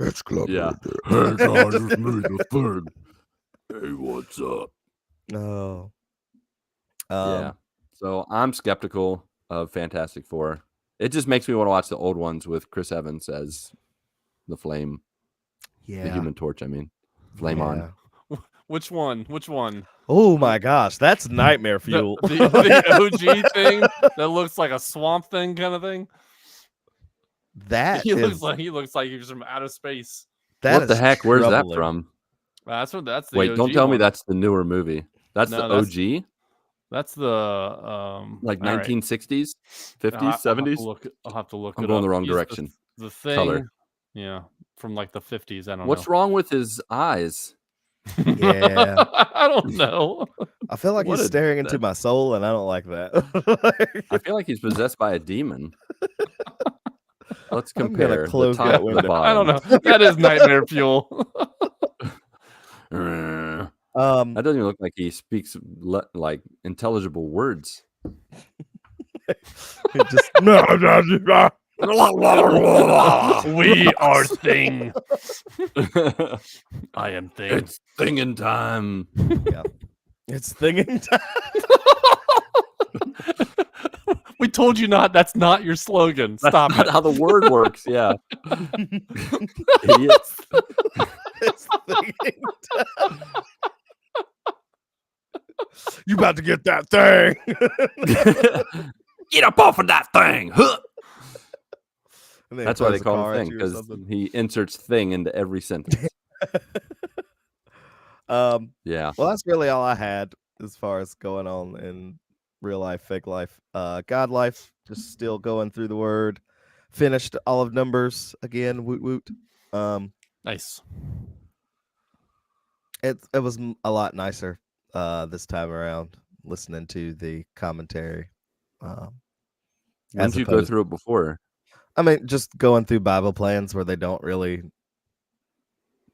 It's clobbering. Yeah. Hey guys, it's me, the third. Hey, what's up? No. Yeah. So I'm skeptical of Fantastic Four. It just makes me want to watch the old ones with Chris Evans as the Flame, Yeah. the Human Torch. I mean, Flame on. Which one? Oh my gosh, that's nightmare fuel. The OG thing that looks like a swamp thing kind of thing. That He is, looks like he's from outer space. that What the is heck? Where's that troubling. from? That's the Wait, don't OG tell me one. that's the newer movie. That's No, the OG, That's the like all right. 1960s, 50s, I'll have to 70s. I'll have to look I'm it going up. the wrong He's direction. The thing, Color. yeah, from like the 50s. I don't What's know. wrong with his eyes? Yeah. I don't know. I feel like What he's a- staring into my soul, and I don't like that. I feel like he's possessed by a demon. Let's I'm gonna compare the close top that and the window. I don't bottom. know. That is nightmare fuel. That That doesn't even look like he speaks like intelligible words. just We are Thing. I am Thing. It's thinging time. it's thinking time. We told you not. That's not your slogan. That's Stop not it. how the word works. Yeah, idiots. It's thinking time. You about to get that thing? Get up off of that thing. Huh. And then he That's why they throws a call car him at thing, you or because something. he inserts thing into every sentence. Yeah. Well, that's really all I had as far as going on in real life, fake life, God life. Just still going through the word. Finished all of Numbers again. Woot woot. Nice. It was a lot nicer this time around listening to the commentary. When As did you go opposed- through it before? I mean, just going through Bible plans where they don't really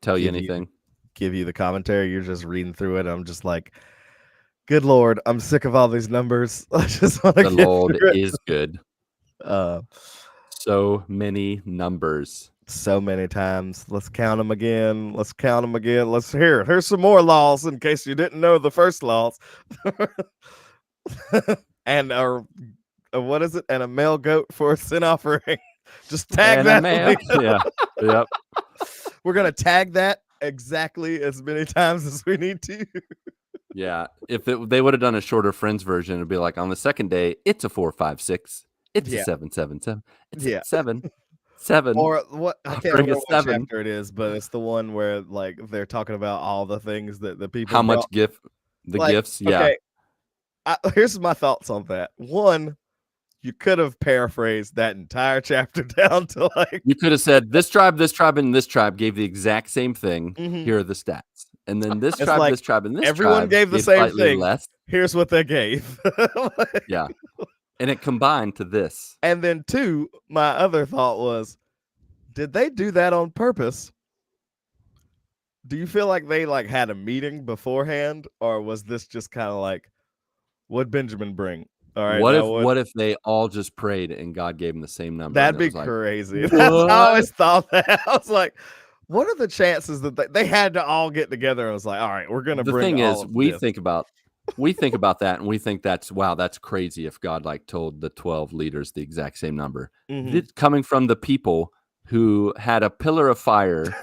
Tell you Give you- anything? give you the commentary. You're just reading through it. I'm just like, good Lord, I'm sick of all these numbers. I just want to The get Lord through it. is good. So many numbers. So many times. Let's count them again. Let's count them again. Let's hear it. Here's some more laws in case you didn't know the first laws. And what is it? And a male goat for a sin offering. Just tag And a that. man. Yeah. Yep. We're gonna tag that exactly as many times as we need to. Yeah. If they would have done a shorter Friends version, it'd be like on the second day, it's a 4, 5, 6. It's Yeah. a 7, 7, 7. It's Yeah. a 7, 7. Or what? I I'll can't bring a remember what 7. chapter it is, but it's the one where like they're talking about all the things that the people. How much brought. the Like, gifts? Yeah. Okay, here's my thoughts on that. One, you could have paraphrased that entire chapter down to like You could have said this tribe, and this tribe gave the exact same thing. Mhm. Here are the stats. And then this It's tribe, like this tribe, and this everyone tribe gave the same slightly thing. less. here's what they gave. Yeah. And it combined to this. And then two, my other thought was, did they do that on purpose? Do you feel like they like had a meeting beforehand, or was this just kind of like, what'd Benjamin bring? All right, What if they all just prayed and God gave them the same number? that'd and it be was like, crazy. I always thought that. I was like, what are the chances that they had to all get together and was like, all right, we're gonna the bring thing all is, of we this. think about that and we think that's crazy if God like told the 12 leaders the exact same number. Mhm. It's coming from the people who had a pillar of fire,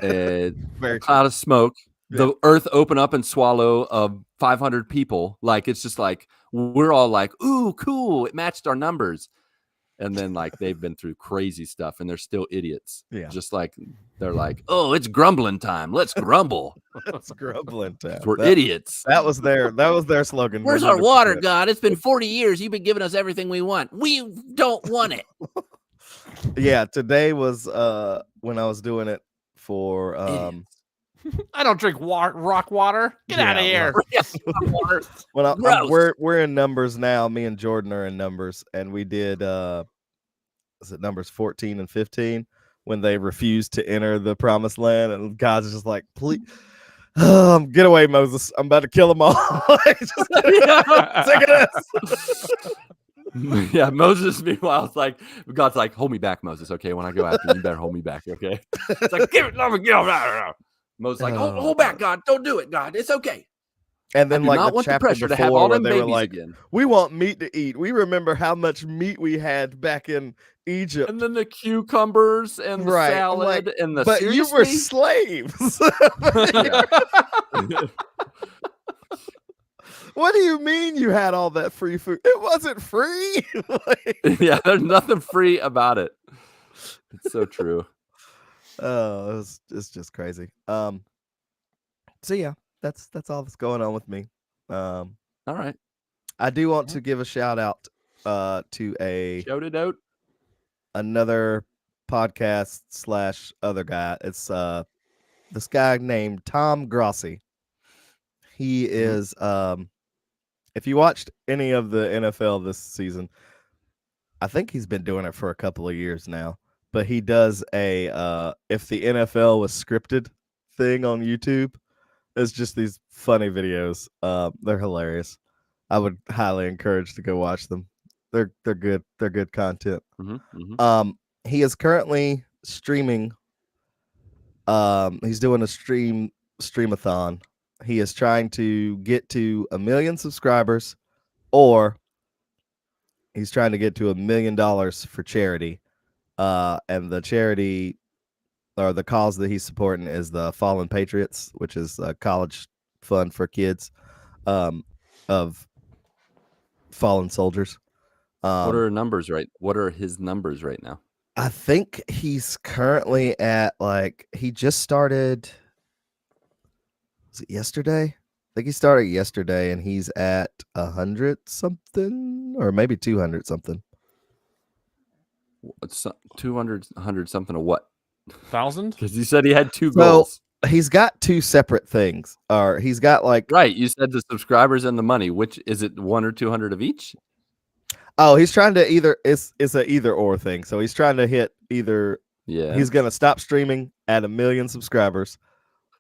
a Very cloud of smoke, the earth open up and swallow 500 people. Like it's just like we're all like, ooh, cool, it matched our numbers. And then like they've been through crazy stuff and they're still idiots. Yeah. Just like they're like, oh, it's grumbling time. Let's grumble. That's grumbling time. We're That- idiots. That was their slogan. Where's our water, 100%. God? It's been 40 years. You've been giving us everything we want. We don't want it. Yeah, today was when I was doing it for I don't drink rock water. Get out of Yeah, here. Well, Gross. we're in numbers now. Me and Jordan are in numbers, and we did is it numbers 14 and 15 when they refused to enter the promised land, and God's just like, please, get away, Moses. I'm about to kill them all. Just sick of this. Yeah, Moses, meanwhile, it's like God's like, hold me back, Moses. Okay, when I go after you, you better hold me back. Okay, it's like, give it, let me go. Moses like, hold back, God, don't do it, God. It's okay. And then I do like not the want the chapter pressure to have all before, where them they were babies like, again. we want meat to eat. We remember how much meat we had back in Egypt. And then the cucumbers and the Right, I'm salad like, and the but you were seriously? slaves. Yeah. What do you mean you had all that free food? It wasn't free. Yeah, there's nothing free about it. It's so true. Oh, it's just crazy. So yeah, that's all that's going on with me. All right. I do want to give a shout out to Shout it out. another podcast / other guy. It's this guy named Tom Grossi. He is if you watched any of the NFL this season, I think he's been doing it for a couple of years now. But he does a if the NFL was scripted thing on YouTube. It's just these funny videos. They're hilarious. I would highly encourage to go watch them. They're good. They're good content. He is currently streaming. He's doing a streamathon. He is trying to get to 1 million subscribers, or he's trying to get to $1 million for charity. And the charity or the cause that he's supporting is the Fallen Patriots, which is a college fund for kids of fallen soldiers. What are numbers right? What are his numbers right now? I think he's currently at he just started. Was it yesterday? I think he started yesterday, and he's at 100 something, or maybe 200 something. It's 200, 100 something of what? 1,000? Because you said he had two So, goals. He's got two separate things, or he's got right. You said the subscribers and the money. Which is it? 100 or 200 of each? Oh, he's trying to it's an either or thing. So he's trying to hit either. Yeah. He's gonna stop streaming at 1 million subscribers,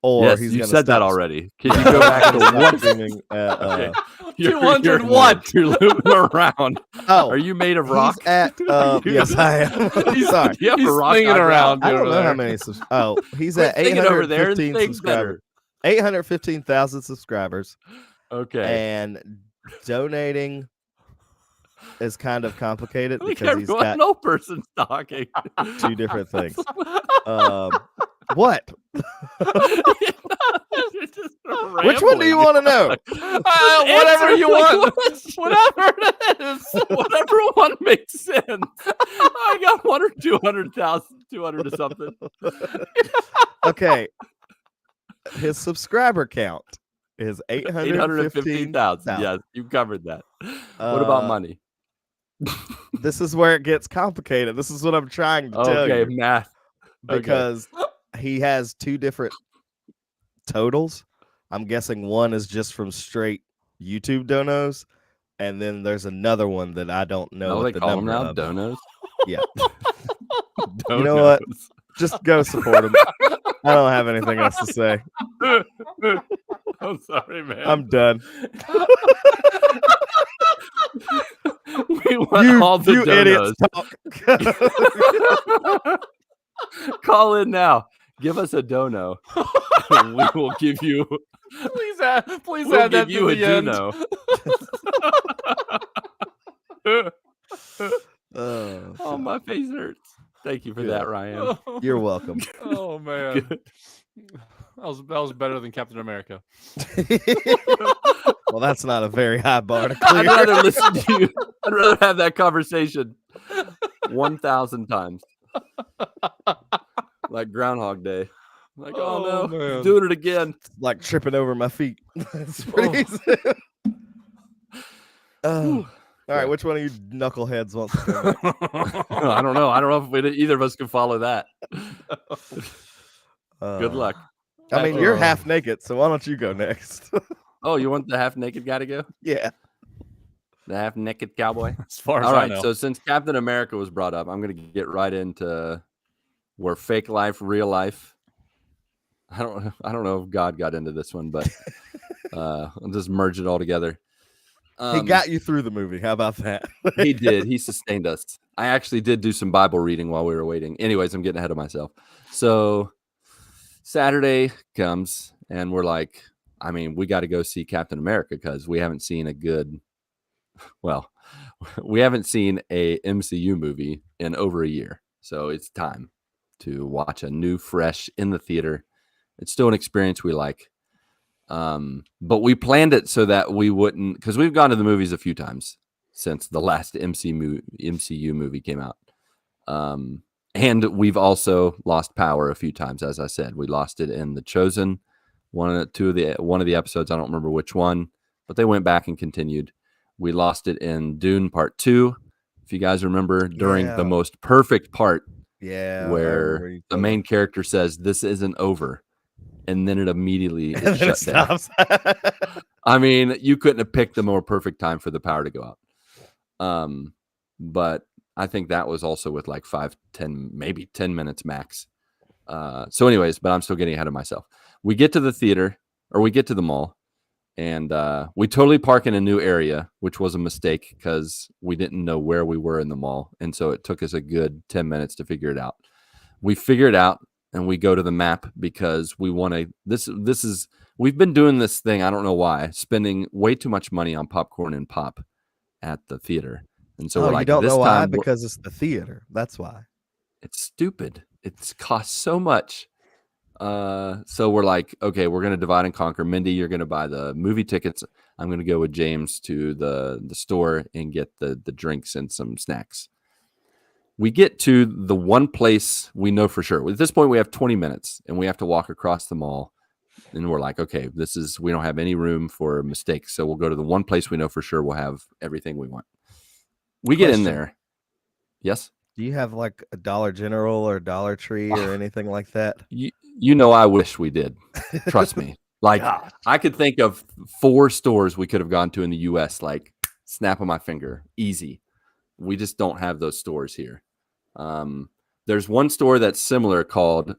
or yes, he's you gonna said that stop already. Can you go back to stop one? streaming at, Okay. 200 what? You're looping around. Oh, Are you made of rock? He's at yes, I am. Sorry. You have He's a rock swinging background? around. I don't over know how there. many. He's Quit at thinking over there and 815 think subscribers. better. 815,000 subscribers, Okay. and donating is kind of complicated Look, because he's everyone, got no person's talking. two different things. What? Which one do you want to know? Whatever you want. Whatever it is. Whatever one makes sense. I got 1 or 200,000, 200 or something. Okay. His subscriber count is 815,000. 815,000. Yes, you covered that. What about money? This is where it gets complicated. This is what I'm trying to tell Okay, you. math. Because he has two different totals. I'm guessing one is just from straight YouTube donos, and then there's another one that I don't know. No, what they the call them number now of. donos. Yeah. You know what? Just go support him. I don't have anything else to say. I'm sorry, man. I'm done. We want all the you idiots donos. talk. Call in now. Give us a dono. We will give you. Please add We'll that give you to a the end. dono. Oh, my face hurts. Thank you for that, Ryan. You're welcome. Oh man. That was better than Captain America. Well, that's not a very high bar to I'd clear. rather listen to you. I'd rather have that conversation 1,000 times. Like Groundhog Day. Like, oh, no, man. doing it again. Like tripping over my feet. It's pretty easy. All right, which one of you knuckleheads wants to go next? I don't know. I don't know if either of us can follow that. Good luck. I mean, you're half naked, so why don't you go next? Oh, you want the half naked guy to go? Yeah. The half naked cowboy? As far as All I right. know. So since Captain America was brought up, I'm going to get right into where fake life, real life. I don't know if God got into this one, but I'll just merge it all together. He got you through the movie. How about that? He did. He sustained us. I actually did do some Bible reading while we were waiting. Anyways, I'm getting ahead of myself. So Saturday comes and we're like, I mean, we got to go see Captain America because we haven't seen we haven't seen a MCU movie in over a year. So it's time to watch a new, fresh in the theater. It's still an experience we like. But we planned it so that we wouldn't, because we've gone to the movies a few times since the last MCU movie came out. And we've also lost power a few times. As I said, we lost it in The Chosen, one of the episodes. I don't remember which one, but they went back and continued. We lost it in Dune Part 2. If you guys remember, during the most perfect part, where the main character says, "This isn't over." And then it immediately is shut down. I mean, you couldn't have picked the more perfect time for the power to go out. But I think that was also with like 5-10, maybe 10 minutes max. So anyways, but I'm still getting ahead of myself. We get to the theater, or we get to the mall, and we totally park in a new area, which was a mistake because we didn't know where we were in the mall. And so it took us a good 10 minutes to figure it out. We figure it out. And we go to the map because we want to. We've been doing this thing. I don't know why, spending way too much money on popcorn and pop at the theater. And so we're like, you don't this know why? time Because it's the theater. That's why. It's stupid. It costs so much. So we're like, okay, we're going to divide and conquer. Mindy, you're going to buy the movie tickets. I'm going to go with James to the store and get the drinks and some snacks. We get to the one place we know for sure. At this point, we have 20 minutes and we have to walk across the mall. And we're like, okay, we don't have any room for mistakes. So we'll go to the one place we know for sure we'll have everything we want. We get in there. Yes? Do you have like a Dollar General or Dollar Tree or anything like that? You know, I wish we did. Trust me. Like, I could think of 4 stores we could have gone to in the U.S. like snap of my finger. Easy. We just don't have those stores here. There's one store that's similar called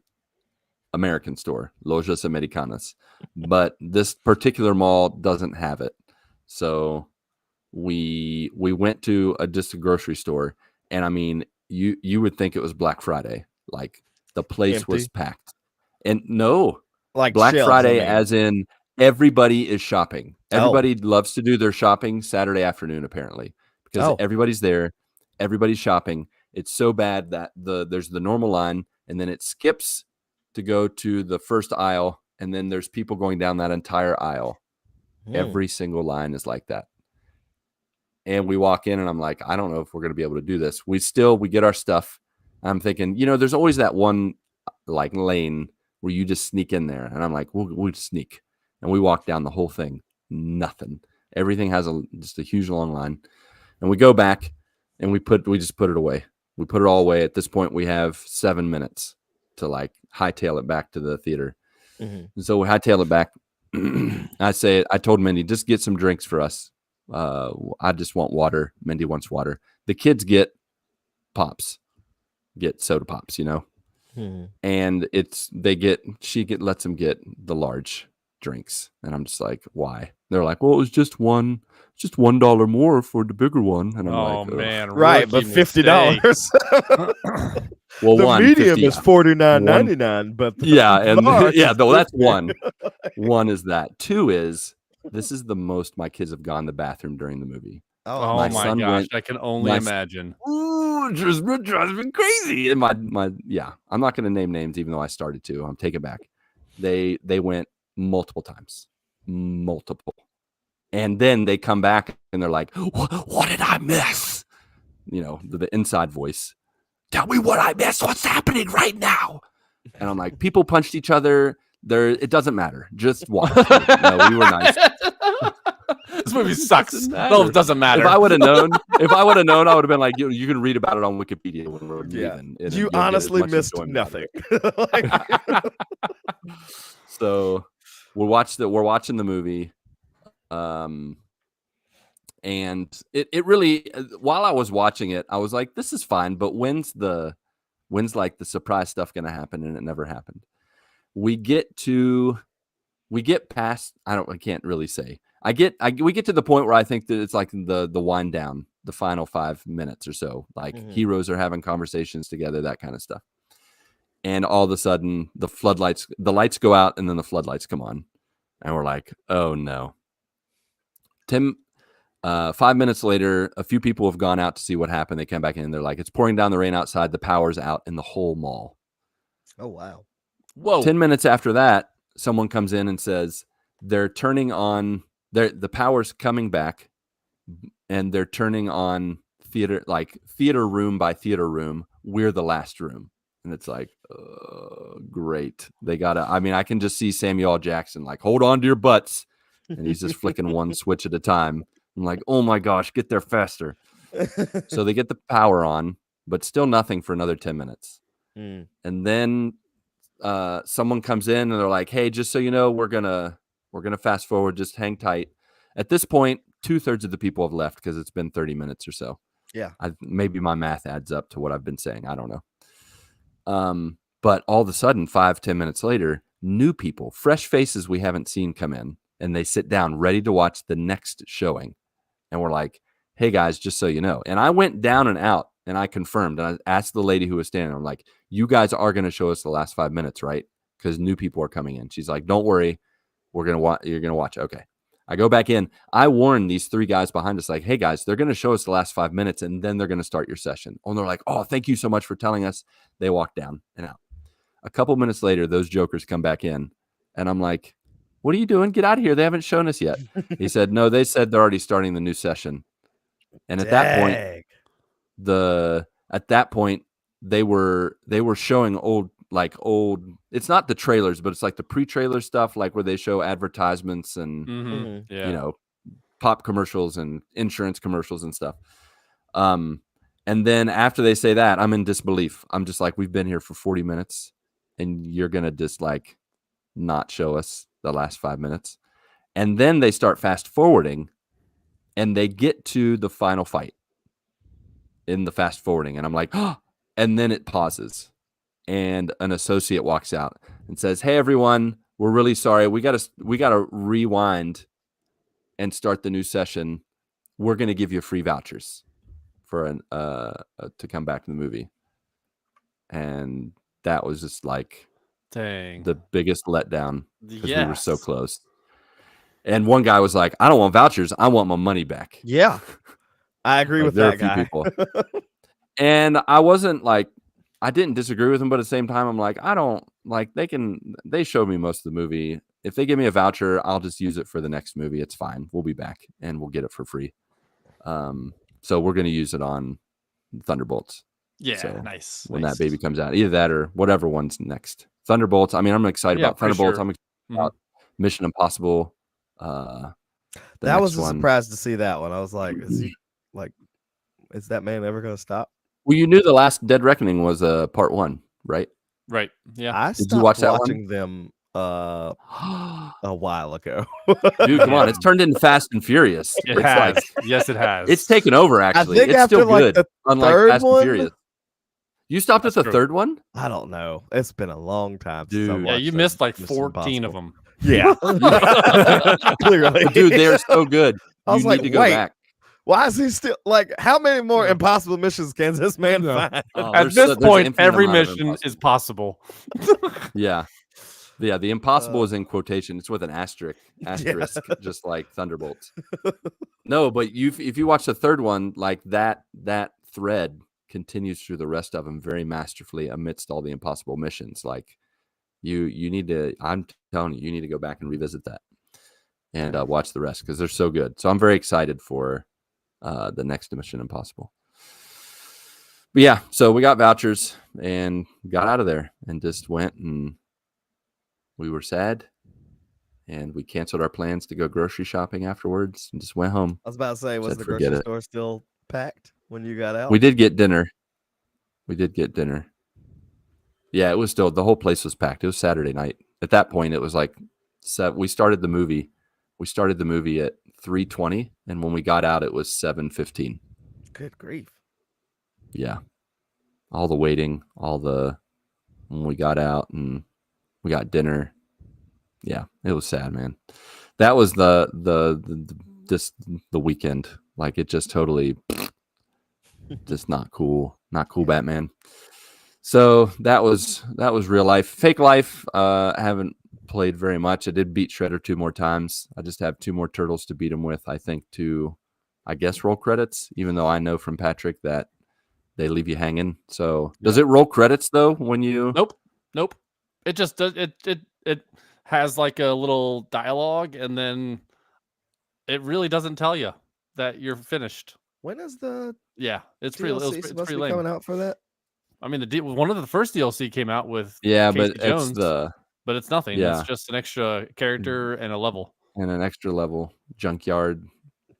American Store, Lojas Americanas, but this particular mall doesn't have it. So we went to just a grocery store, and I mean, you would think it was Black Friday. Like the place was packed. And no, like Black shelves, Friday as in everybody is shopping. Everybody loves to do their shopping Saturday afternoon, apparently, because everybody's there, everybody's shopping. It's so bad that there's the normal line, and then it skips to go to the first aisle, and then there's people going down that entire aisle. Every single line is like that. And we walk in, and I'm like, I don't know if we're going to be able to do this. We get our stuff. I'm thinking, there's always that one like lane where you just sneak in there, and I'm like, we'll just sneak. And we walk down the whole thing. Nothing. Everything has just a huge long line. And we go back, and we just put it away. We put it all away. At this point, we have 7 minutes to like hightail it back to the theater. And so we hightail it back. I told Mindy, just get some drinks for us. I just want water. Mindy wants water. The kids get pops, get soda pops, and she lets them get the large drinks. And I'm just like, why? They're like, well, it was just $1 more for the bigger one. And I'm like, oh man, right, but $50. Well, the medium is $49.99, but that's one. One is that. 2 is this is the most my kids have gone to the bathroom during the movie. Oh my gosh, I can only imagine. Ooh, it drives me crazy. And I'm not going to name names, even though I started to. I'm taking back. They went multiple times, and then they come back and they're like, "What did I miss?" The inside voice. Tell me what I missed. What's happening right now? And I'm like, people punched each other. It doesn't matter. Just watch. No, we were nice. This movie sucks. No, it doesn't matter. If I would have known, I would have been like, you can read about it on Wikipedia when we're leaving. You honestly missed nothing. So we're watching the movie. And it really, while I was watching it, I was like, this is fine, but when's like the surprise stuff going to happen? And it never happened. We get past, I can't really say. We get to the point where I think that it's like the wind down, the final 5 minutes or so, like heroes are having conversations together, that kind of stuff. And all of a sudden the lights go out, and then the floodlights come on, and we're like, oh no. 5 minutes later, a few people have gone out to see what happened. They come back in and they're like, it's pouring down the rain outside. The power's out in the whole mall. Oh, wow. Whoa. 10 minutes after that, someone comes in and says they're turning on the power's coming back, and they're turning on theater room by theater room. We're the last room. And it's like, great. I can just see Samuel L. Jackson like, hold on to your butts. And he's just flicking one switch at a time. I'm like, oh my gosh, get there faster. So they get the power on, but still nothing for another 10 minutes. And then someone comes in and they're like, hey, just so you know, we're gonna fast forward, just hang tight. At this point, 2/3 of the people have left because it's been 30 minutes or so. Yeah. Maybe my math adds up to what I've been saying. I don't know. But all of a sudden, 5-10 minutes later, new people, fresh faces we haven't seen come in, and they sit down ready to watch the next showing. And we're like, hey guys, just so you know. And I went down and out and I confirmed, and I asked the lady who was standing, I'm like, you guys are going to show us the last 5 minutes, right? Because new people are coming in. She's like, don't worry. You're going to watch. Okay. I go back in. I warn these 3 guys behind us, like, hey guys, they're going to show us the last 5 minutes and then they're going to start your session. And they're like, oh, thank you so much for telling us. They walk down and out. A couple minutes later, those jokers come back in, and I'm like, what are you doing? Get out of here. They haven't shown us yet. He said, no, they said they're already starting the new session. And at that point, they were showing old, it's not the trailers, but it's like the pre-trailer stuff, like where they show advertisements and, pop commercials and insurance commercials and stuff. And then after they say that, I'm in disbelief. I'm just like, we've been here for 40 minutes and you're going to just like not show us the last 5 minutes. And then they start fast forwarding and they get to the final fight in the fast forwarding. And I'm like, oh, and then it pauses and an associate walks out and says, hey everyone, we're really sorry. We got to rewind and start the new session. We're going to give you free vouchers for to come back to the movie. And that was just like the biggest letdown because we were so close. And one guy was like, I don't want vouchers. I want my money back. Yeah. I agree with that guy. People. And I wasn't like, I didn't disagree with him, but at the same time, I'm like, I don't like, they showed me most of the movie. If they give me a voucher, I'll just use it for the next movie. It's fine. We'll be back and we'll get it for free. So we're going to use it on Thunderbolts. Yeah, so nice. When that baby comes out, either that or whatever one's next. Thunderbolts. I mean, I'm excited about Thunderbolts. Sure. I'm excited about Mission Impossible. That was a surprise to see that one. I was like, is that man ever going to stop? Well, you knew the last Dead Reckoning was part 1, right? Right. Yeah. I stopped watching them a while ago. Dude, come on. It's turned into Fast and Furious. It has. Yes, it has. It's taken over, actually. I think it's still like good, unlike Fast and Furious. You stopped at the third one? I don't know. It's been a long time. Dude. Yeah, you missed like 14 of them. Yeah. Clearly. Dude, they're so good. I was like, need to go back. Why is he still like? How many more impossible missions can this man find? At this point, every mission is possible. Yeah. Yeah, the impossible is in quotation. It's with an asterisk, just like Thunderbolts. No, but if you watch the third one, like that thread continues through the rest of them very masterfully amidst all the impossible missions. Like you need to, I'm telling you, you need to go back and revisit that and watch the rest because they're so good. So I'm very excited for the next Mission Impossible. But yeah, so we got vouchers and got out of there and just went, and we were sad and we canceled our plans to go grocery shopping afterwards and just went home. I was about to say, was the grocery store still packed when you got out? We did get dinner. Yeah, it was still, the whole place was packed. It was Saturday night. at that point it was like we started the movie at 3:20, and when we got out it was 7:15. Good grief. Yeah, all the waiting, when we got out and we got dinner. Yeah, it was sad, man. That was the weekend. Like, it just totally just not cool. Not cool, Batman. So that was real life. Fake life, I haven't played very much. I did beat Shredder 2 more times. I just have 2 more turtles to beat him with, I think, to, I guess, roll credits, even though I know from Patrick that they leave you hanging. So does it roll credits though when you Nope. It just does it has like a little dialogue, and then it really doesn't tell you that you're finished. When is the It's DLC pretty supposed to pretty be lame. coming out for that? I mean, one of the first DLC came out with Yeah, Casey but Jones, but it's nothing. Yeah. It's just an extra character and a level. and an extra level junkyard.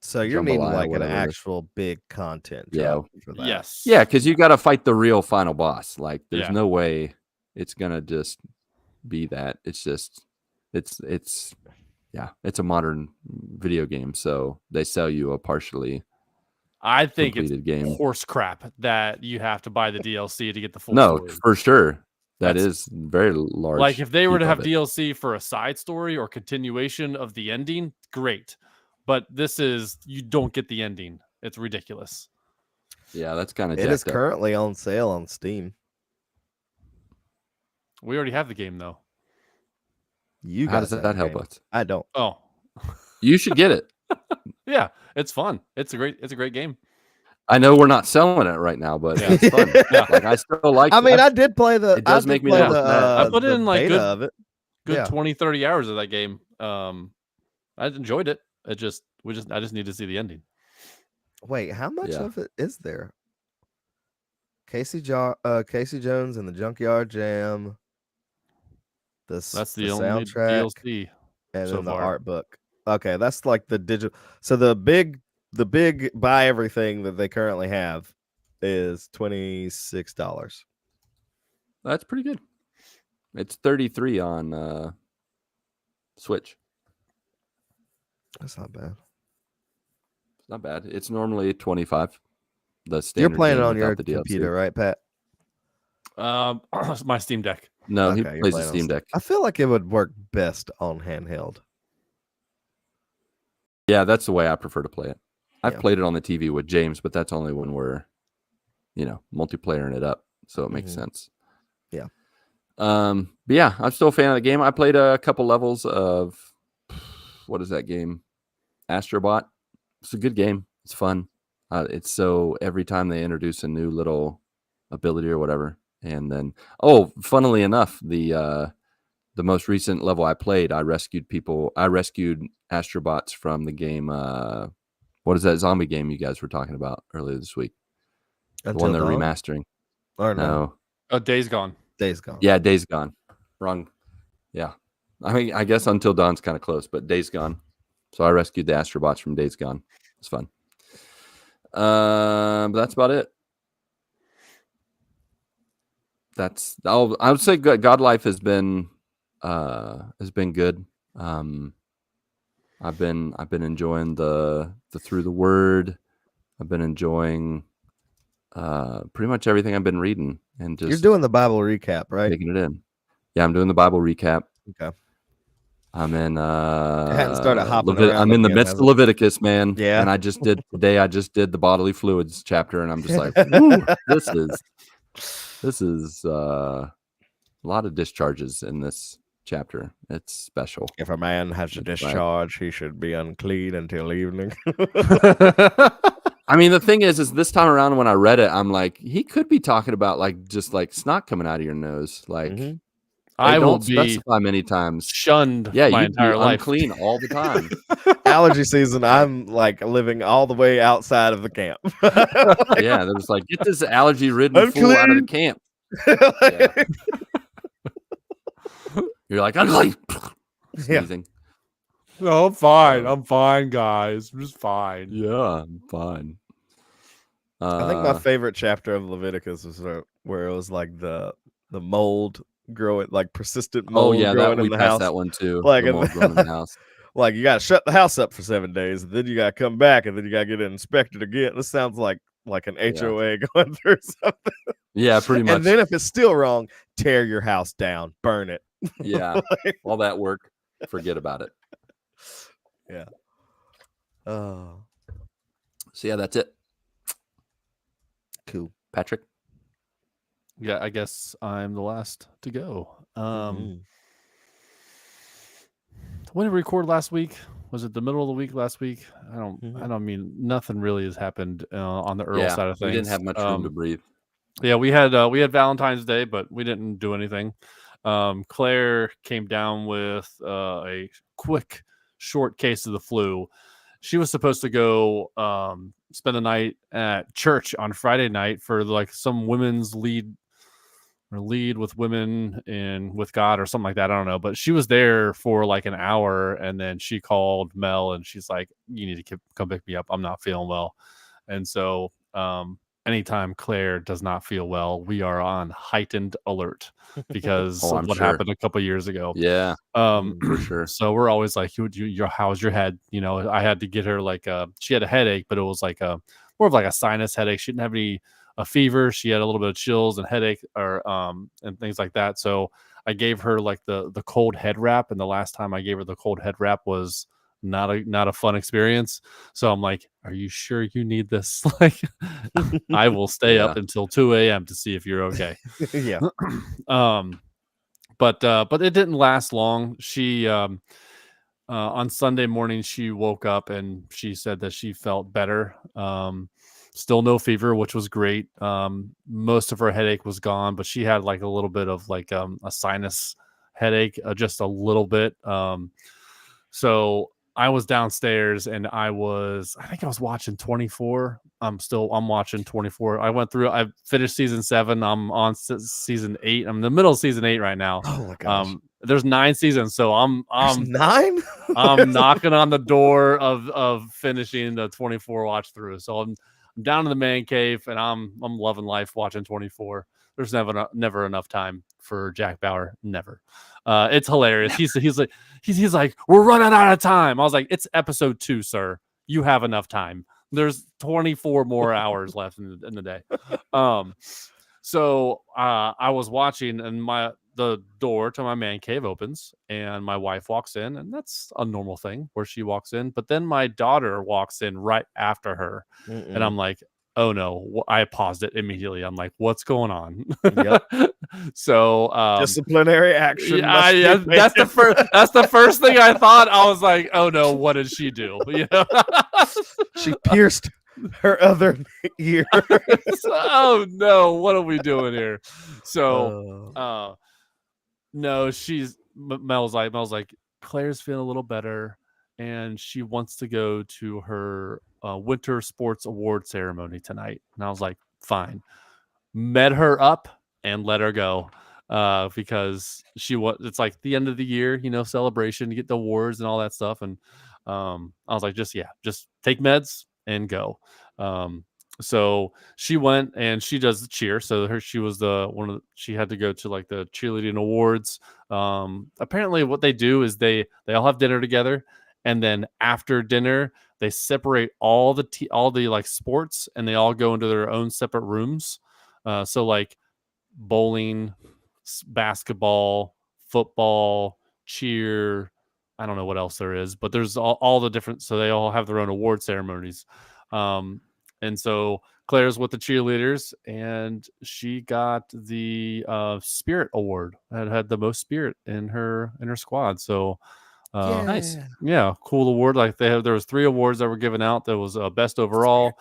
So you're needing Jambalaya, like an whatever it is. actual big content Yeah. drop for that. Yes. Yeah, because you got to fight the real final boss. Like, there's Yeah. no way it's gonna just be that. It's just it's a modern video game, so they sell you a partially I think it's completed game. horse crap that you have to buy the DLC to get the full No, story. for sure. That That's- is very large. Like, if they were to heap have of it. DLC for a side story or continuation of the ending, great. But this is, you don't get the ending. It's ridiculous. Yeah, that's kind of It is currently on sale on Steam. We already have the game though. You How guys does have that the help game. us? I don't. Oh, You should get it. yeah, it's fun. It's a great game. I know we're not selling it right now, but Yeah. it's fun. Yeah. Like, I still like I it. mean, I did play the. It does I did make me play nervous, the, Matt. I put the in, like, beta good- of it. Good Yeah. 20-30 hours of that game. I enjoyed it. I just need to see the ending. Wait, how much Yeah. of it is there? Casey Jones and the Junkyard Jam. That's the the only soundtrack DLC. and so then the far. art book. Okay, that's like the digital. So the big buy everything that they currently have is $26. That's pretty good. It's 33 on Switch. That's not bad. It's not bad. It's normally 25. The You're standard playing it game on your without the DLC. computer, right, Pat? My Steam Deck. No, Okay, he you're plays playing the on Steam Deck. I feel like it would work best on handheld. Yeah, that's the way I prefer to play it. I've Yeah. played it on the TV with James, but that's only when we're, multiplayering it up. So it makes Mhm. sense. Yeah. But yeah, I'm still a fan of the game. I played a couple levels of, what is that game? Astrobot. It's a good game. It's fun. It's so every time they introduce a new little ability or whatever, and then funnily enough, the most recent level I played, I rescued Astrobots from the game. What is that zombie game you guys were talking about earlier this week? The one they're remastering. Or no, No. Oh, Days Gone. Days Gone. Yeah, Days Gone. Wrong. Yeah. I mean, I guess Until Dawn's kind of close, but Days Gone. So I rescued the Astrobots from Days Gone. It's fun. But that's about it. I would say God Life has been good. I've been enjoying the Through the Word. I've been enjoying pretty much everything I've been reading and just You're doing the Bible recap, right? taking it in. Yeah, I'm doing the Bible recap. Okay. I'm in hadn't started hopping around I'm in the again, midst has of Leviticus, man. Yeah. And I just did the bodily fluids chapter, and I'm just like, woo, this is a lot of discharges in this chapter. It's special. If a man has to That's right. discharge, he should be unclean until evening. I mean, the thing is this time around when I read it, I'm like, he could be talking about like just like snot coming out of your nose. Like Mhm. I will don't be specify many times. shunned Yeah, my you entire life. unclean all the time. Allergy season, I'm like living all the way outside of the camp. Yeah, they're just like, get this allergy-ridden fool out of the camp. Yeah. You're like, unclean. Yeah. Sneezing. No, I'm fine. I'm fine, guys. I'm just fine. Yeah, I'm fine. I think my favorite chapter of Leviticus was where it was like the mold growing, like persistent Oh mold yeah, growing that we in the passed house. that one too. Like, The mold growing in the house. Like you got to shut the house up for 7 days, and then you got to come back, and then you got to get it inspected again. This sounds like an HOA going through something. Yeah, pretty much. And then if it's still wrong, tear your house down, burn it. Yeah, all that work, forget about it. Yeah. Oh, So yeah, that's it. cool. Patrick. Yeah, I guess I'm the last to go. Mhm. When did we record last week? Was it the middle of the week last week? I Mhm. don't mean nothing really has happened on the Earl side of things. We didn't have much room to breathe. Yeah, we had Valentine's Day, but we didn't do anything. Claire came down with a quick, short case of the flu. She was supposed to go spend the night at church on Friday night for like some women's lead with women and with God or something like that. I don't know, but she was there for like an hour, and then she called Mel and she's like, "You need to come pick me up. I'm not feeling well." And so, anytime Claire does not feel well, we are on heightened alert because Oh, of I'm what sure. happened a couple years ago. Yeah, for sure. So we're always like, how's your head? You know, I had to get her like she had a headache, but it was like more of like a sinus headache. She didn't have a fever. She had a little bit of chills and headache or and things like that. So I gave her like the cold head wrap, and the last time I gave her the cold head wrap was not a fun experience. So I'm like, are you sure you need this? Like, I will stay up until 2 a.m. to see if you're okay. Yeah. But it didn't last long. She on Sunday morning she woke up and she said that she felt better. Still no fever, which was great. Most of her headache was gone, but she had like a little bit of like a sinus headache, just a little bit. So I was downstairs and I think I was watching 24. I'm watching 24. I finished season 7. I'm on season 8. I'm in the middle of season 8 right now. Oh my gosh. There's 9 seasons, so I'm 9. I'm knocking on the door of finishing the 24 watch through. So I'm down in the man cave and I'm loving life watching 24. There's never enough time for Jack Bauer. Never. It's hilarious. He's like, we're running out of time. I was like, it's episode 2, sir. You have enough time. There's 24 more hours left in the day. So I was watching, and the door to my man cave opens, and my wife walks in, and that's a normal thing where she walks in. But then my daughter walks in right after her, and I'm like, oh no! I paused it immediately. I'm like, what's going on? Yep. So disciplinary action. Yeah, that's the first thing I thought. I was like, oh no, what did she do? You know, she pierced her other ear. Oh no, what are we doing here? So no, Mel's like, Claire's feeling a little better and she wants to go to her winter sports award ceremony tonight. And I was like, fine. Met her up and let her go. Because it's like the end of the year, celebration to get the awards and all that stuff. And I was like, just take meds and go. So she went and she does the cheer. So she was she had to go to like the cheerleading awards. Apparently what they do is they all have dinner together, and then after dinner they separate all the like sports, and they all go into their own separate rooms. So like bowling, basketball, football, cheer, I don't know what else there is, but there's all the different, so they all have their own award ceremonies. And so Claire's with the cheerleaders, and she got the spirit award. Had the most spirit in her squad. So nice. Yeah, cool award. Like there was 3 awards that were given out. There was best overall,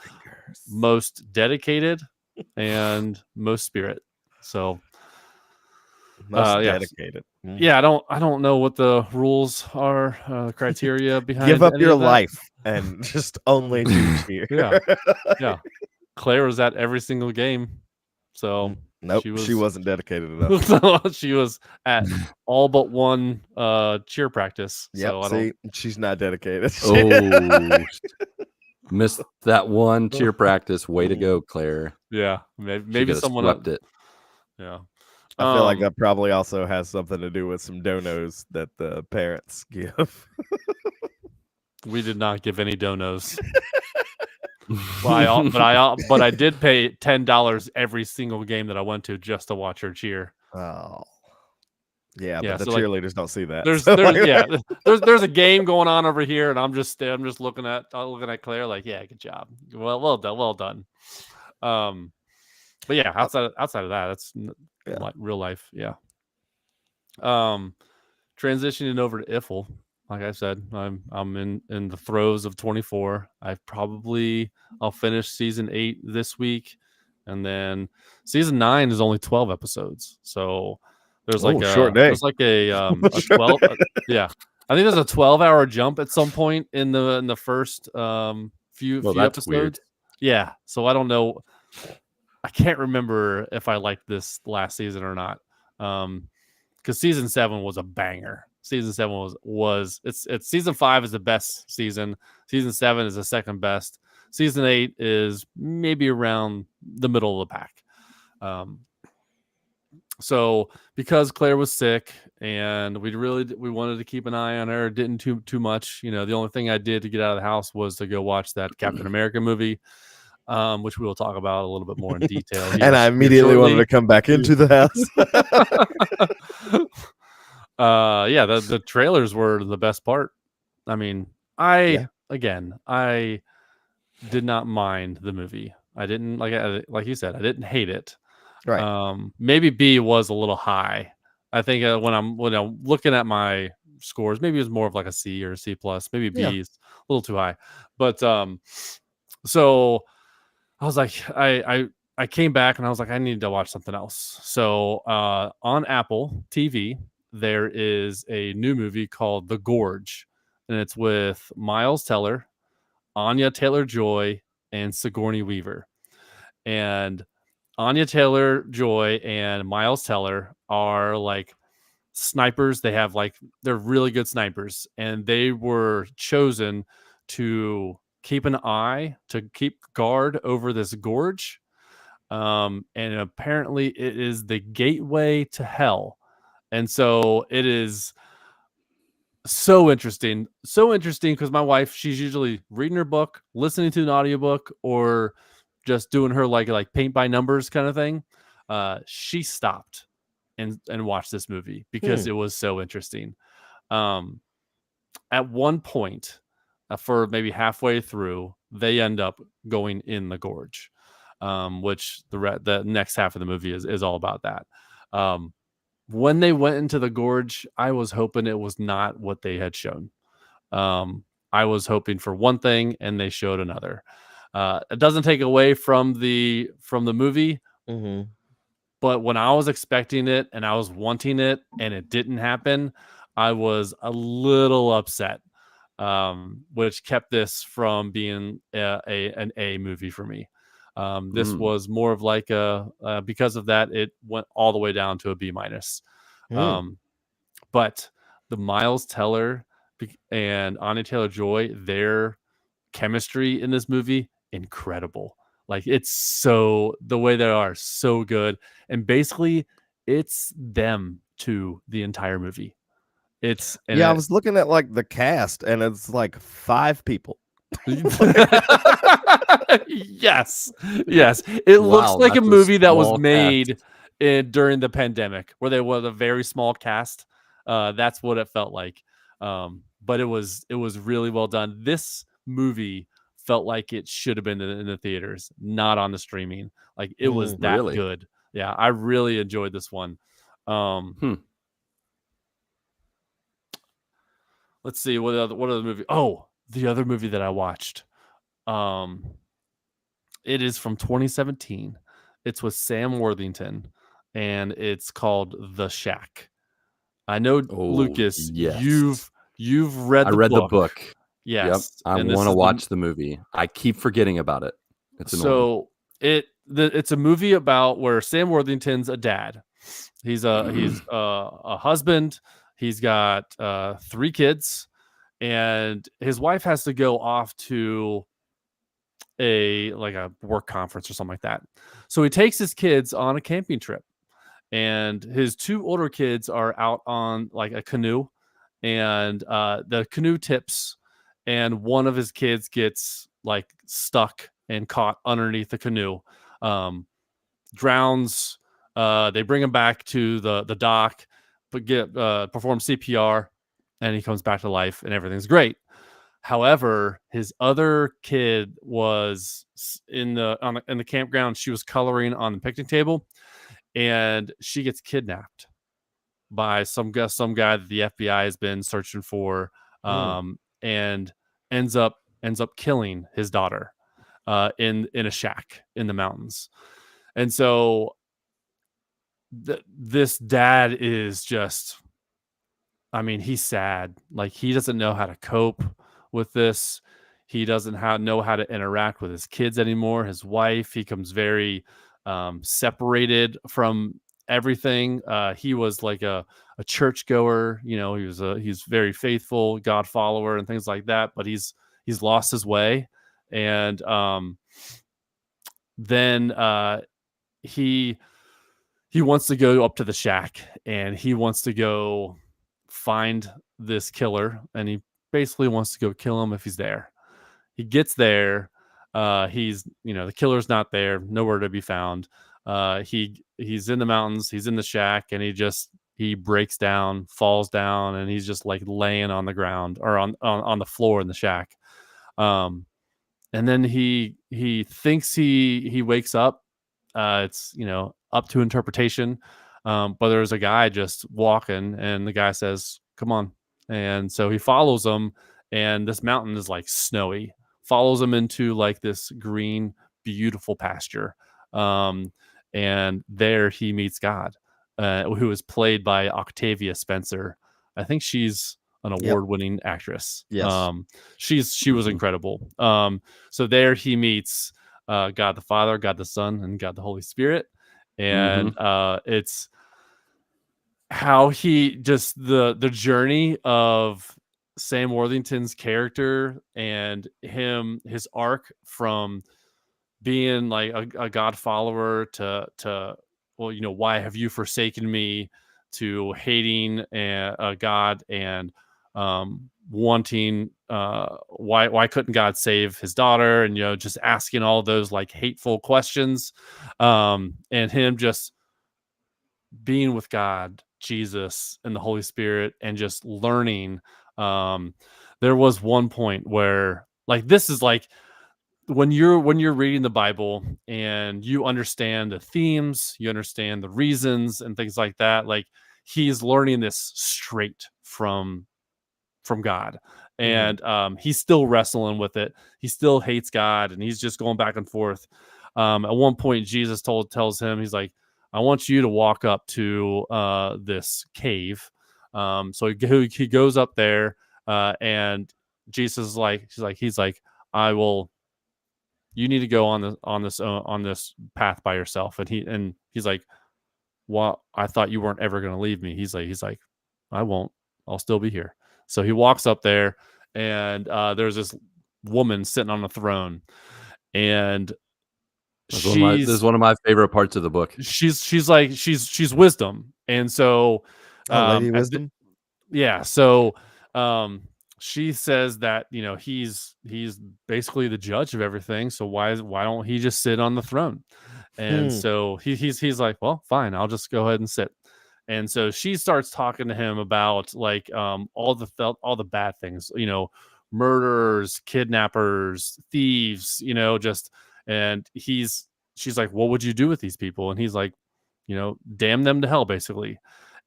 most dedicated, and most spirit. So most dedicated. Yeah, I don't know what the rules are, the criteria behind. Give up your life and just only do cheer. Yeah. Claire was at every single game, so nope, she wasn't dedicated enough. So she was at all but one cheer practice. Yeah, so she's not dedicated. Oh, missed that one cheer practice. Way to go, Claire. Yeah, maybe someone swept it. Yeah. I feel like that probably also has something to do with some donos that the parents give. We did not give any donos. But I did pay $10 every single game that I went to just to watch her cheer. Oh, yeah, Yeah, but the so, like, cheerleaders don't see that. There's so, there's like- yeah there's a game going on over here, and I'm just looking at Claire like, yeah, good job, well done. But yeah, outside of that, that's Yeah. like real life. Yeah. Transitioning over to Iffle, like I said, I'm in the throes of 24. I'll finish season 8 this week, and then season 9 is only 12 episodes. So there's like a short day. there's like a 12 yeah. I think there's a 12-hour jump at some point in the first few Well, few that's episodes. weird. Yeah. So I don't know. I can't remember if I liked this last season or not. Because season 7 was a banger. Season 7 was it's season 5 is the best season. Season 7 is the second best. Season 8 is maybe around the middle of the pack. So because Claire was sick and we wanted to keep an eye on her, didn't too much. You know, the only thing I did to get out of the house was to go watch that Captain America movie, which we will talk about a little bit more in detail. And I immediately wanted to come back into the house. Yeah, the trailers were the best part. I mean, I did not mind the movie. I didn't like you said, I didn't hate it. Right. Maybe B was a little high. I think when I'm looking at my scores, maybe it was more of like a C or a C plus. Maybe B is a little too high. But so I was like, I came back and I was like, I need to watch something else. So on Apple TV, there is a new movie called The Gorge, and it's with Miles Teller, Anya Taylor-Joy, and Sigourney Weaver. And Anya Taylor-Joy and Miles Teller are like snipers. They're really good snipers, and they were chosen to keep guard over this gorge. And apparently it is the gateway to hell. And so it is so interesting because my wife, she's usually reading her book, listening to an audiobook, or just doing her like paint by numbers kind of thing. She stopped and watched this movie because it was so interesting. At one point, for maybe halfway through, they end up going in the gorge, which the next half of the movie is all about that. When they went into the gorge, I was hoping it was not what they had shown. I was hoping for one thing, and they showed another. It doesn't take away from the movie, but when I was expecting it and I was wanting it, and it didn't happen, I was a little upset, which kept this from being an A movie for me. This was more of like because of that, it went all the way down to a B minus. But the Miles Teller and Anya Taylor-Joy, their chemistry in this movie, incredible. Like, it's the way they are so good. And basically it's them to the entire movie. I was looking at like the cast, and it's like 5 people. Yes. It looks like a movie that was made during the pandemic, where they were a very small cast. That's what it felt like. But it was really well done. This movie felt like it should have been in the theaters, not on the streaming. Like, it was that good. Yeah, I really enjoyed this one. Let's see what other movie. Oh, the other movie that I watched. It is from 2017. It's with Sam Worthington, and it's called The Shack. I know, Lucas, yes. you've read the book. I read the book. Yes. Yep. I want to watch the movie. I keep forgetting about it. It's annoying. So it's a movie about where Sam Worthington's a dad. He's a husband. He's got 3 kids, and his wife has to go off to a work conference or something like that. So he takes his kids on a camping trip, and his two older kids are out on like a canoe, and the canoe tips, and one of his kids gets like stuck and caught underneath the canoe, drowns. They bring him back to the dock, but perform CPR, and he comes back to life, and everything's great. However, his other kid was in the campground. She was coloring on the picnic table, and she gets kidnapped by some guy that the FBI has been searching for, and ends up killing his daughter in a shack in the mountains. And so this dad is just, I mean, he's sad. Like, he doesn't know how to cope with this. He doesn't know how to interact with his kids anymore. His wife, he becomes very separated from everything. He was like a churchgoer, you know, he's very faithful God follower and things like that, but he's lost his way. And then he wants to go up to the shack, and he wants to go find this killer, and he basically wants to go kill him if he's there. He gets there. He's, you know, the killer's not there, nowhere to be found. He's in the mountains, he's in the shack, and he breaks down, falls down, and he's just like laying on the ground or on the floor in the shack. And then he thinks he wakes up. It's, you know, up to interpretation. But there's a guy just walking, and the guy says, "Come on." And so he follows him, and this mountain is like snowy, follows him into like this green, beautiful pasture. And there he meets God, who is played by Octavia Spencer. I think she's an award-winning actress. Yes. She was incredible. So there he meets God the Father, God the Son, and God the Holy Spirit. And it's how he just the journey of Sam Worthington's character and his arc from being like a God follower to well, you know, why have you forsaken me, to hating God and wanting why couldn't God save his daughter, and, you know, just asking all those like hateful questions, and him just being with God, Jesus, and the Holy Spirit, and just learning. There was one point where, like, this is like when you're reading the Bible and you understand the themes, you understand the reasons and things like that. Like, he's learning this straight from God, and he's still wrestling with it. He still hates God, and he's just going back and forth. At one point, Jesus tells him, he's like, "I want you to walk up to this cave." So he goes up there, and Jesus is like, he's like, "I will. You need to go on this path by yourself." And he's like, "Well, I thought you weren't ever going to leave me." He's like, "I won't. I'll still be here." So he walks up there, and there's this woman sitting on a throne, and this is one of my favorite parts of the book. She's wisdom, and so Lady Wisdom. Yeah. So she says that, you know, he's basically the judge of everything. So why don't he just sit on the throne? And so he's like, "Well, fine, I'll just go ahead and sit." And so she starts talking to him about like all the bad things, you know, murderers, kidnappers, thieves, you know, and she's like, "What would you do with these people?" And he's like, "You know, damn them to hell, basically."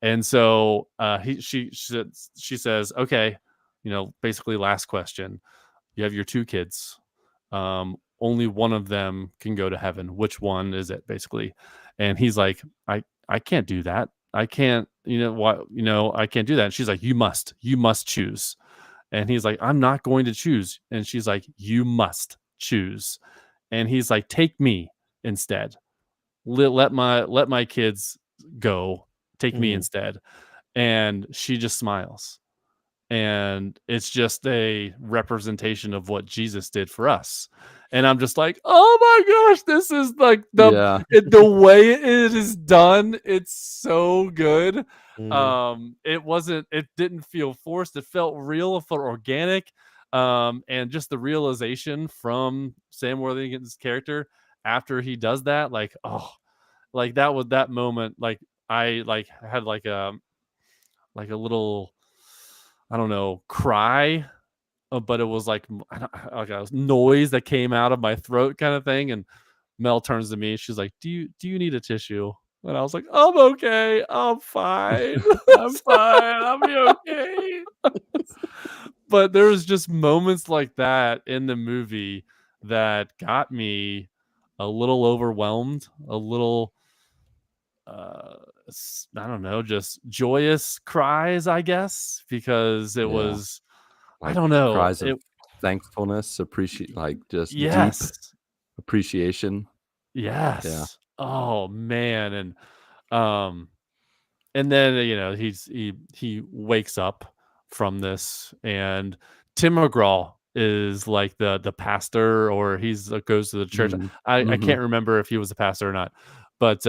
And so she says, "Okay, you know, basically, last question. You have your two kids. Only one of them can go to heaven. Which one is it?" Basically. And he's like, I can't do that. I can't, you know what, you know, I can't do that. And she's like, you must choose. And he's like, "I'm not going to choose." And she's like, "You must choose." And he's like, "Take me instead. Let my kids go. Take me instead." And she just smiles. And it's just a representation of what Jesus did for us. and I'm just like, oh my gosh, this is like Yeah. the way it is done. It's so good. Mhm. It didn't feel forced. It felt real. It felt organic. And just the realization from Sam Worthington's character after he does that, like, oh, like that was that moment. Like I like had like a little, I don't know, cry, but it was like like a noise that came out of my throat, kind of thing. And Mel turns to me. She's like, do you need a tissue?" And I was like, "I'm okay. I'm fine. I'm fine. I'll be okay." But there was just moments like that in the movie that got me a little overwhelmed, a little I don't know, just joyous cries, I guess, because it Yeah. was, I Like don't know, cries of it thankfulness, like just deep yes. appreciation. Yes. Oh man. Um and then he wakes up from this, and Tim McGraw is like the pastor, or he's goes to the church. Mhm. I Mhm. can't remember if he was a pastor or not, but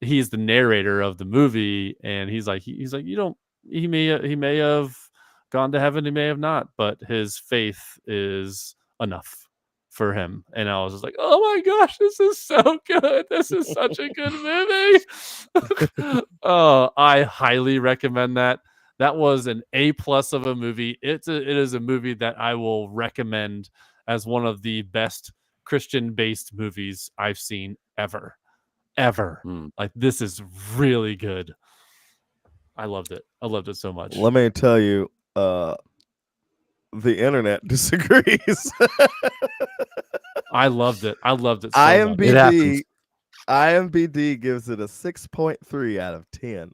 he's the narrator of the movie, and he's like, you don't, he may have gone to heaven, he may have not, but his faith is enough for him. And I was just like, oh my gosh, this is so good. This is such a good movie. Oh, I highly recommend that. That was an A+ of a movie. It is a movie that I will recommend as one of the best Christian based movies I've seen ever. Mm. Like, this is really good. I loved it. I loved it so much. Let me tell you, the internet disagrees. I loved it. I loved it so much. It happens. IMDb gives it a 6.3 out of 10,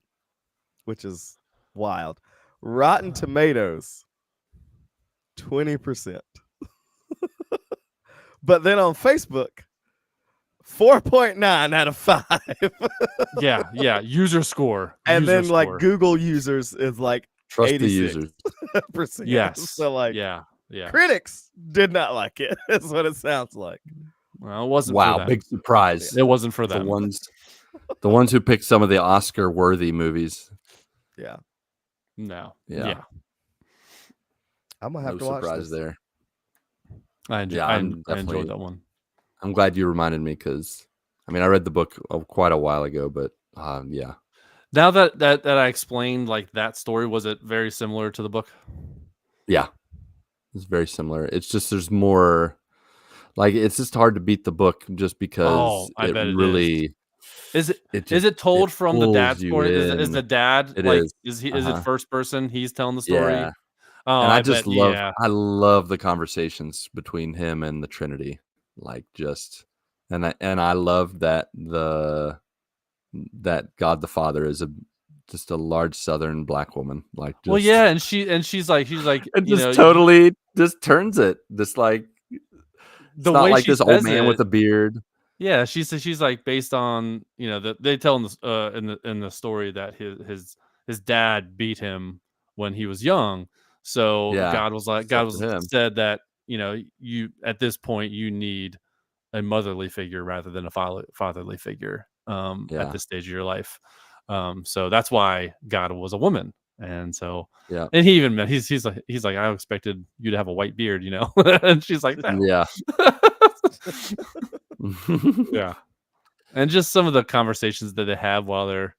which is wild. Rotten Tomatoes, 20%. But then on Facebook, 4.9 out of 5. Yeah. User score. And User then like score. Google users is like Trust the 86%. users. Yes. So like yeah. critics did not like it. That's what it sounds like. Well, it wasn't for Wow, them. big surprise. It wasn't for The them. the ones who picked some of the Oscar-worthy movies. Yeah. No. Yeah. I'm gonna have No to watch surprise this. there. I enjoyed definitely- that one. I'm glad you reminded me, because I mean I read the book quite a while ago, but yeah. Now that I explained like that story, was it very similar to the book? Yeah. It's very similar. It's just there's more, like, it's just hard to beat the book just because I it bet it really Is it it is just it told it from the dad's pulls you story? Is in. the dad It like is. is it Uh-huh. first person? He's telling the story. Yeah. Oh, And I I just bet, love yeah. I love the conversations between him and the Trinity. Like, just and I love that that God the Father is just a large Southern black woman. Like, just, Well, yeah, and she's like it you just know, totally just turns it. Just like it's the not way like she this old says man it, with a beard. yeah, she's like based on, they tell in the story that his dad beat him when he was young. So Yeah. God Except was for him. said that, you at this point you need a motherly figure rather than a fatherly figure at Yeah. this stage of your life. So that's why God was a woman. And so, Yeah. and he even he's like, I expected you to have a white beard, and she's like, no. Yeah. Yeah. And just some of the conversations that they have while they're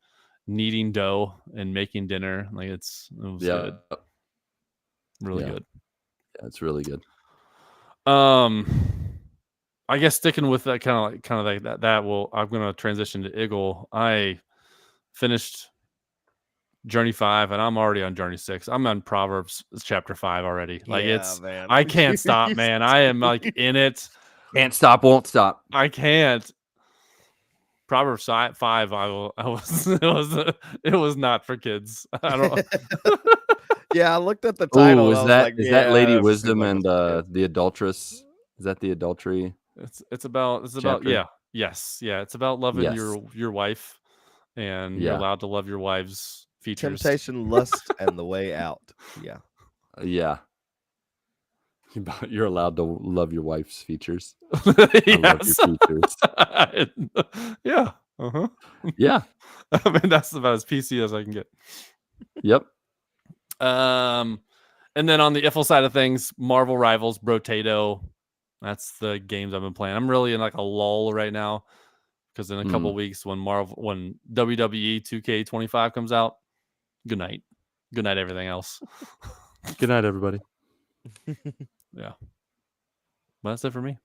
kneading dough and making dinner, like it was Yeah. good, really Yeah. good. Yeah, it's really good. I guess sticking with that kind of like that will, I'm gonna transition to Eagle. I finished Journey 5 and I'm already on Journey 6. I'm on Proverbs chapter 5 already. Like, man. I can't stop, man. I am like in it. Can't stop, won't stop. I can't. Proverbs 5. It was not for kids. I don't. Yeah, I looked at the title. Oh, and is I was that like, is that yeah, Lady that seems Wisdom like and it's for kids. the adulteress? Is that the adultery? It's about Chapter? yeah. Yes. Yeah. It's about loving Yes. your wife, and you're Yeah. allowed to love your wife's features. Temptation, lust, and the way out. Yeah. Yeah. You're allowed to love your wife's features. I love your Yes. features. Yeah. Uh-huh. Yeah. I mean, that's about as PC as I can get. Yep. And then on the IFL side of things, Marvel Rivals, Brotato. That's the games I've been playing. I'm really in like a lull right now because in a couple of weeks when WWE 2K25 comes out, good night. Good night, everything else. Good night, everybody. Yeah. But that's it for me.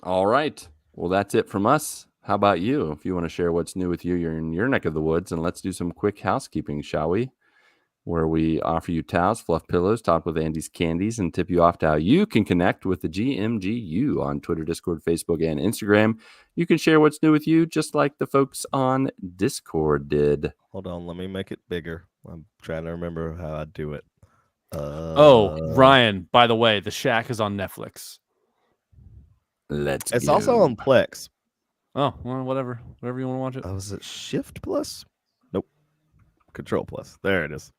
All right. Well, that's it from us. How about you? If you want to share what's new with you, you're in your neck of the woods, and let's do some quick housekeeping, shall we? Where we offer you towels, fluff pillows, topped with Andy's candies, and tip you off to how you can connect with the GMGU on Twitter, Discord, Facebook, and Instagram. You can share what's new with you, just like the folks on Discord did. Hold on, let me make it bigger. I'm trying to remember how I do it. Ryan, by the way, The Shack is on Netflix. It's also on Plex. Oh, well, whatever you want to watch it. Oh, is it Shift Plus? Nope. Control Plus. There it is.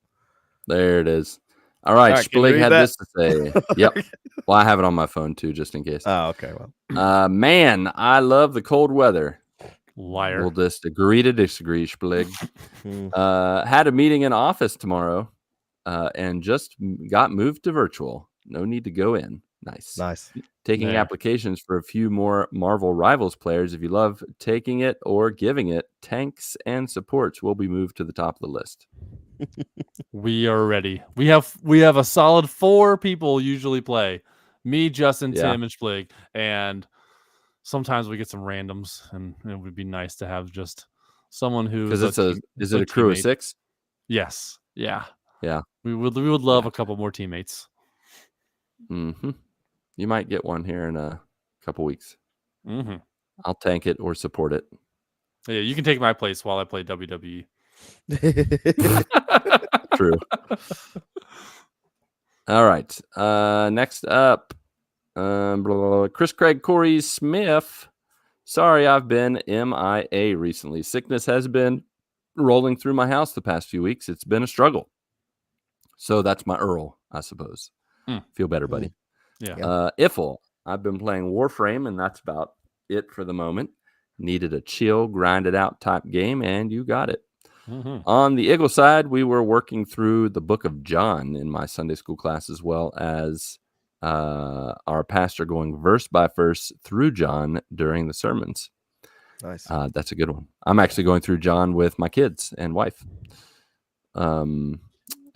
There it is. All right, can you Splig read had that? this to say. Yep. Well, I have it on my phone too, just in case. Oh, okay. Well, Man, I love the cold weather. Liar. We'll just agree to disagree, Splig. Hmm. Had a meeting in office tomorrow and just got moved to virtual. No need to go in. Nice. Nice. Taking There. applications for a few more Marvel Rivals players. If you love taking it or giving it, tanks and supports will be moved to the top of the list. We are ready. We have a solid 4 people usually play. Me, Justin, Yeah. Tim, and Splig. And sometimes we get some randoms, and it would be nice to have just someone who Because is it a crew of teammate. 6? Yes. Yeah. Yeah. We would love a couple more teammates. Mm-hmm. You might get one here in a couple weeks. Mm-hmm. I'll tank it or support it. Yeah, you can take my place while I play WWE. True. All right. Next up, blah, blah, blah. Chris Craig Corey Smith. Sorry, I've been MIA recently. Sickness has been rolling through my house the past few weeks. It's been a struggle. So that's my Earl, I suppose. Feel better, buddy. Yeah. Ifl. I've been playing Warframe, and that's about it for the moment. Needed a chill, grinded out type game, and you got it. Mm-hmm. On the Eagle side, we were working through the book of John in my Sunday school class, as well as our pastor going verse by verse through John during the sermons. Nice. That's a good one. I'm actually going through John with my kids and wife.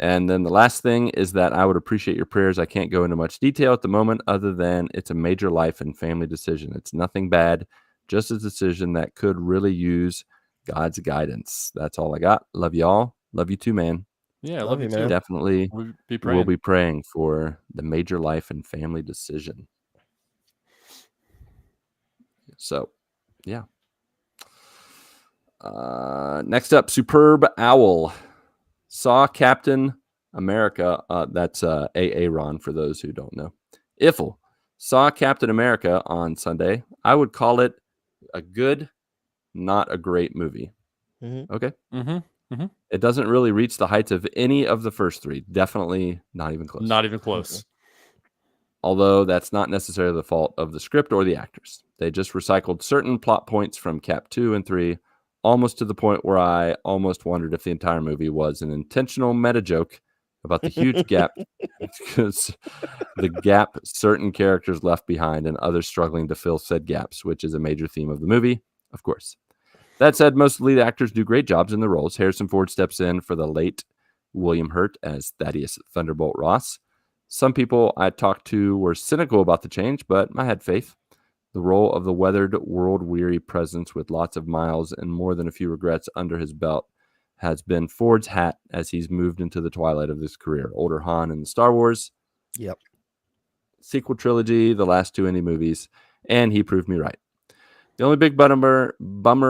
And then the last thing is that I would appreciate your prayers. I can't go into much detail at the moment other than it's a major life and family decision. It's nothing bad, just a decision that could really use God's guidance. That's all I got. Love y'all. Love you too, man. Yeah, Love love you, you man. too. Definitely We'll be praying. we'll be praying for the major life and family decision. So, yeah. Next up, Superb Owl. Saw Captain America. That's Aaron for those who don't know. Ifl. Saw Captain America on Sunday. I would call it a good, not a great movie. Mhm. Okay. Mm-hmm. It doesn't really reach the heights of any of the first 3. Definitely not even close. Not even close. Although that's not necessarily the fault of the script or the actors. They just recycled certain plot points from Cap 2 and 3, almost to the point where I almost wondered if the entire movie was an intentional meta joke about the huge gap, because the gap certain characters left behind and others struggling to fill said gaps, which is a major theme of the movie, of course. That said, most lead actors do great jobs in the roles. Harrison Ford steps in for the late William Hurt as Thaddeus Thunderbolt Ross. Some people I talked to were cynical about the change, but I had faith. The role of the weathered, world-weary presence with lots of miles and more than a few regrets under his belt has been Ford's hat as he's moved into the twilight of his career. Older Han in the Star Wars Yep. sequel trilogy, the last 2 indie movies, and he proved me right. The only big bummer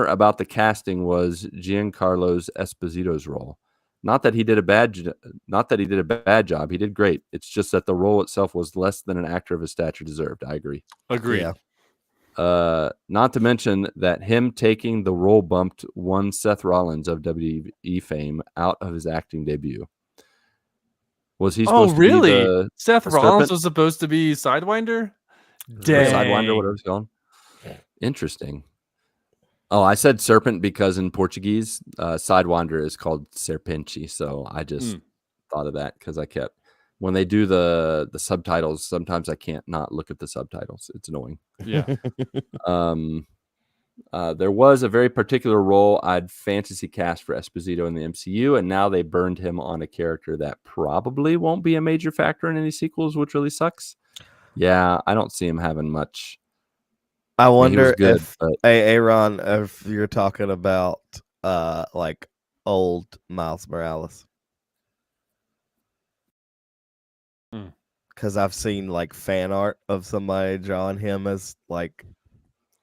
about the casting was Giancarlo Esposito's role. Not that he did a bad job. He did great. It's just that the role itself was less than an actor of his stature deserved. I agree. Agreed. Yeah. Not to mention that him taking the role bumped one Seth Rollins of WWE fame out of his acting debut. Was he Oh, supposed to really? be the Seth the Rollins serpent? was supposed to be Sidewinder? Or Dang. Sidewinder, whatever it's called? Interesting. Oh, I said serpent because in Portuguese, Sidewinder is called serpente. So I just thought of that because I kept when they do the subtitles. Sometimes I can't not look at the subtitles. It's annoying. Yeah. There was a very particular role I'd fantasy cast for Esposito in the MCU, and now they burned him on a character that probably won't be a major factor in any sequels, which really sucks. Yeah, I don't see him having much. I I mean, he was wonder good, if but Aaron, if you're talking about like old Miles Morales, because I've seen like fan art of somebody drawing him as like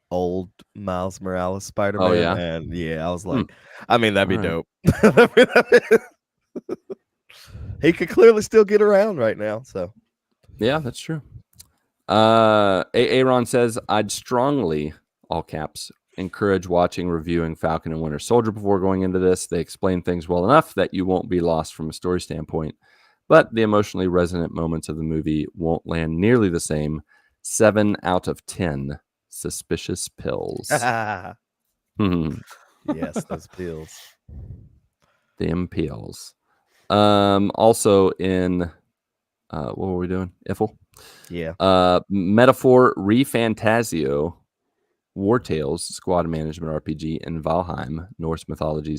old Miles Morales Spider-Man. Oh, yeah? And yeah, I was like, I mean, that'd be All dope. He could clearly still get around right now. So yeah, that's true. Aaron says, I'd strongly, all caps, encourage watching, reviewing Falcon and Winter Soldier before going into this. They explain things well enough that you won't be lost from a story standpoint, but the emotionally resonant moments of the movie won't land nearly the same. 7 out of 10 suspicious pills. yes, those pills. Damn pills. Also in what were we doing? Iffle? Yeah. Metaphor Refantasio, War Tales, Squad Management RPG, and Valheim, Norse mythology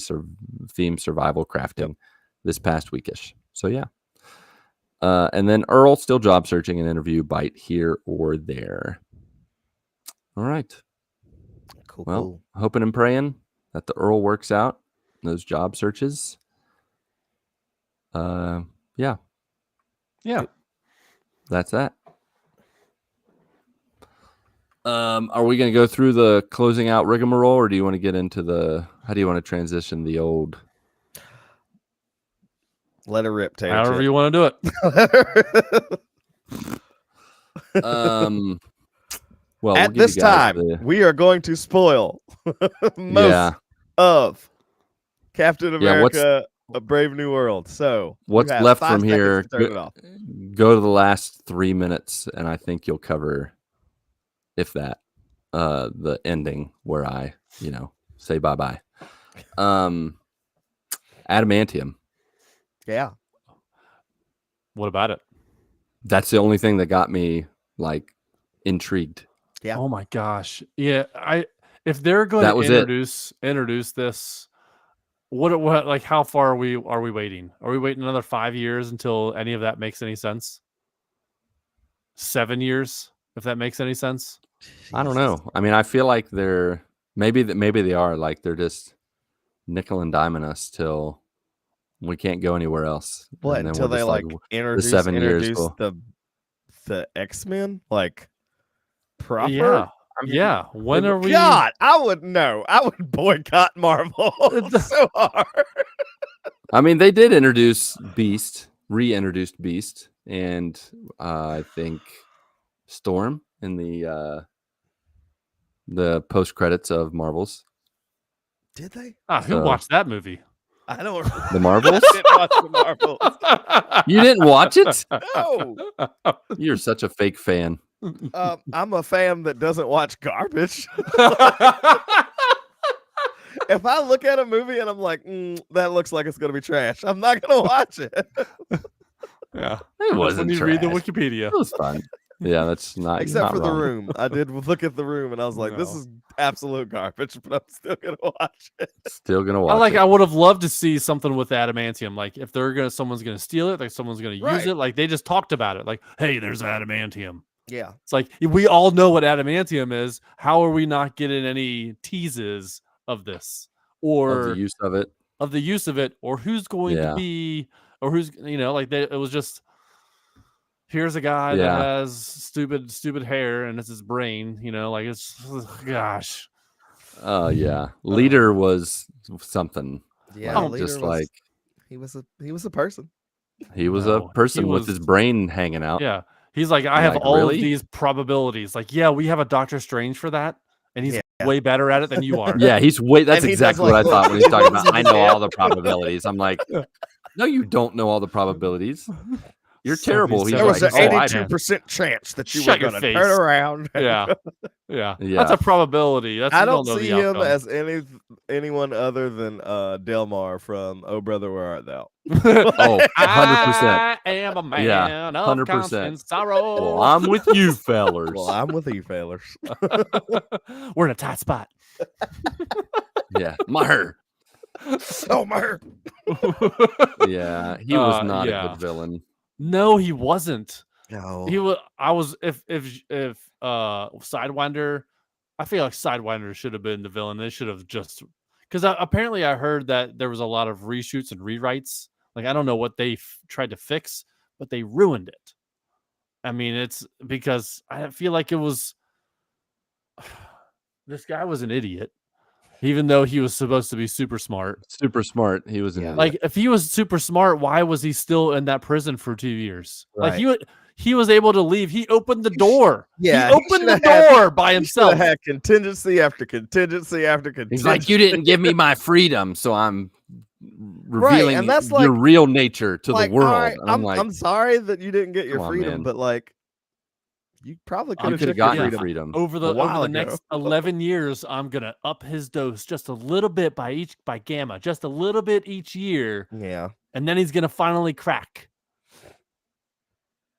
theme survival crafting this past weekish. So yeah. And then Earl, still job searching, an interview bite here or there. All right. Cool. Well, Cool. hoping and praying that the Earl works out in those job searches. Yeah. That's that. Are we going to go through the closing out rigmarole, or do you want to get into how do you want to transition the old? Let her rip, Tater. However you want to do it. Well, At this time, we are going to spoil most of Captain America: A Brave New World. So what's left from here? Turn it off. Go to the last 3 minutes, and I think you'll cover, if that, the ending where I, say bye-bye. Adamantium. Yeah. What about it? That's the only thing that got me intrigued. Yeah. Oh my gosh. Yeah. If they're going to introduce this, what how far are we waiting? Are we waiting another 5 years until any of that makes any sense? 7 years, if that makes any sense? I don't know. I mean, I feel like maybe they are they're just nickel and diming us till we can't go anywhere else. What, until they introduce 7 years the X-Men proper? Yeah. Yeah. When are we? God, I would boycott Marvel so hard. I mean, they did reintroduced Beast, and I think Storm in the post credits of Marvels. Did they? Who watched that movie? I don't. The Marvels? I didn't watch the Marvels. You didn't watch it? No. You're such a fake fan. I'm a fan that doesn't watch garbage. If I look at a movie and I'm like, that looks like it's going to be trash, I'm not going to watch it. Yeah. It wasn't when you trash. read the Wikipedia. It was fun. Yeah, that's not Except for wrong. The Room. I did look at The Room and I was like, this is absolute garbage, but I'm still going to watch it. Still going to watch it. I would have loved to see something with adamantium. Like if someone's going to steal it, someone's going to use it. Like they just talked about it. Like, hey, there's adamantium. Yeah. It's like, we all know what adamantium is. How are we not getting any teases of this? Or of the use of it, or who's going to be, or who's, it was just, here's a guy that has stupid hair and it's his brain, it's, gosh. Oh yeah. Leader was something. Yeah. Just he was a person. He was a person with his brain hanging out. Yeah. He's like, I have all of these probabilities. Like, yeah, we have a Doctor Strange for that. And he's way better at it than you are. Yeah, that's exactly what I thought when he's talking about. I know all the probabilities. I'm like, No, you don't know all the probabilities. You're So terrible. he's He's There was like, an "Oh, I 82% chance that you Shut were your going to face. turn around. Yeah. Yeah. Yeah. That's a probability. That's I you don't know see the him outcome. as anyone other than Delmar from Oh Brother Where Art Thou. Oh, 100%. I am a man Yeah, of 100%. constant sorrow. Well, I'm with you, fellers. Well, I'm with you, fellers. We're in a tight spot. Yeah, Maher. Somer. Yeah, he was not a yeah. good villain. No, he wasn't. No. He was. I was. If Sidewinder, I feel like Sidewinder should have been the villain. They should have just because apparently I heard that there was a lot of reshoots and rewrites. Like I don't know what they tried to fix, but they ruined it. I mean, it's because I feel like it was. This guy was an idiot, even though he was supposed to be super smart. Super smart. He was an Yeah. idiot. Like if he was super smart, why was he still in that prison for 2 years? Like Right. he was able to leave. He opened the door. Yeah, he he opened the shoulda had- door by He himself. shoulda had contingency after contingency after contingency. He's like, you didn't give me my freedom, so I'm revealing and that's your like- real nature to Like, the world. all right, And I'm like, I'm sorry that you didn't get your Come on, freedom, man. but like, you probably you could could have have took your gotten freedom. freedom. over the while ago. next 11 years, I'm gonna up his dose just a little bit by gamma, just a little bit each year, Yeah. and then he's gonna finally crack.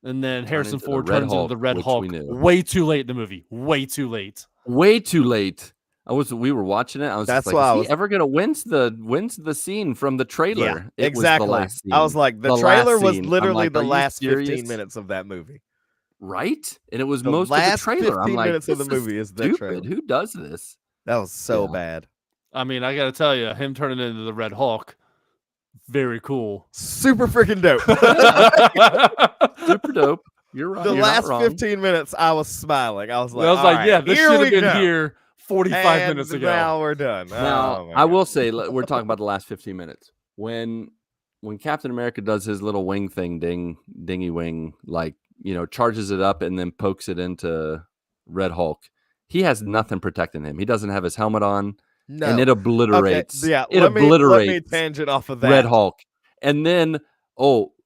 And then Harrison into the Ford Red turns into Hulk, the Red which Hulk we knew. way too late in the movie. Way too late. Way too late. We were watching it. I was That's just like, why I is was- he ever gonna wins the scene from the trailer? Yeah, It exactly. was the last scene. I was like, the The last trailer was scene. I'm literally like, the are you last 15 serious? minutes of that movie. Right? And it was The most of the last trailer. I'm 15 like, minutes of the this is movie is the stupid. trailer. Who does this? That was so Yeah. bad. I mean, I gotta tell you, him turning into the Red Hulk, very cool. Super freaking dope. Super dope. You're right. The You're not last wrong. 15 minutes, I was smiling. I was like, I was "All like, right, yeah, this here should we have been go." here 45 And minutes ago. Now we're done. Now, Oh, my I will God. say we're talking about the last 15 minutes. When Captain America does his little wing thing, dingy wing, like, charges it up and then pokes it into Red Hulk, he has nothing protecting him. He doesn't have his helmet on, No. and it obliterates. Okay, yeah, it let me obliterates tangent off of that. Red Hulk. And then,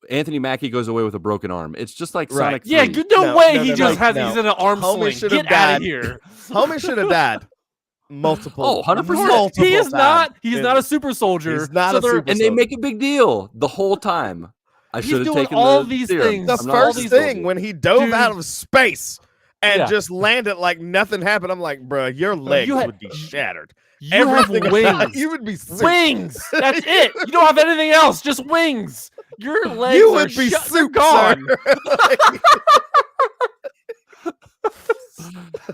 Anthony Mackie goes away with a broken arm. It's just like Right. Sonic 3. Yeah, no No, way. no, He no, just no, has. no. He's in an arm Homie sling. should have Get out died. of here. Homie should have died multiple. Oh, 100%. multiple He is not. times. He's not a super soldier. He's not so a they're- super And they soldier. make a big deal the whole time. I He's should have doing taken all the these serum. things. The I'm not a first super thing soldier. when he dove Dude. out of space and Yeah. just landed like nothing happened, I'm like, bro, your legs you had- would be shattered. You have Everything wings. you would be sick. Wings. That's it. You don't have anything else. Just wings. Your legs You are would be they're soup, gone. sir.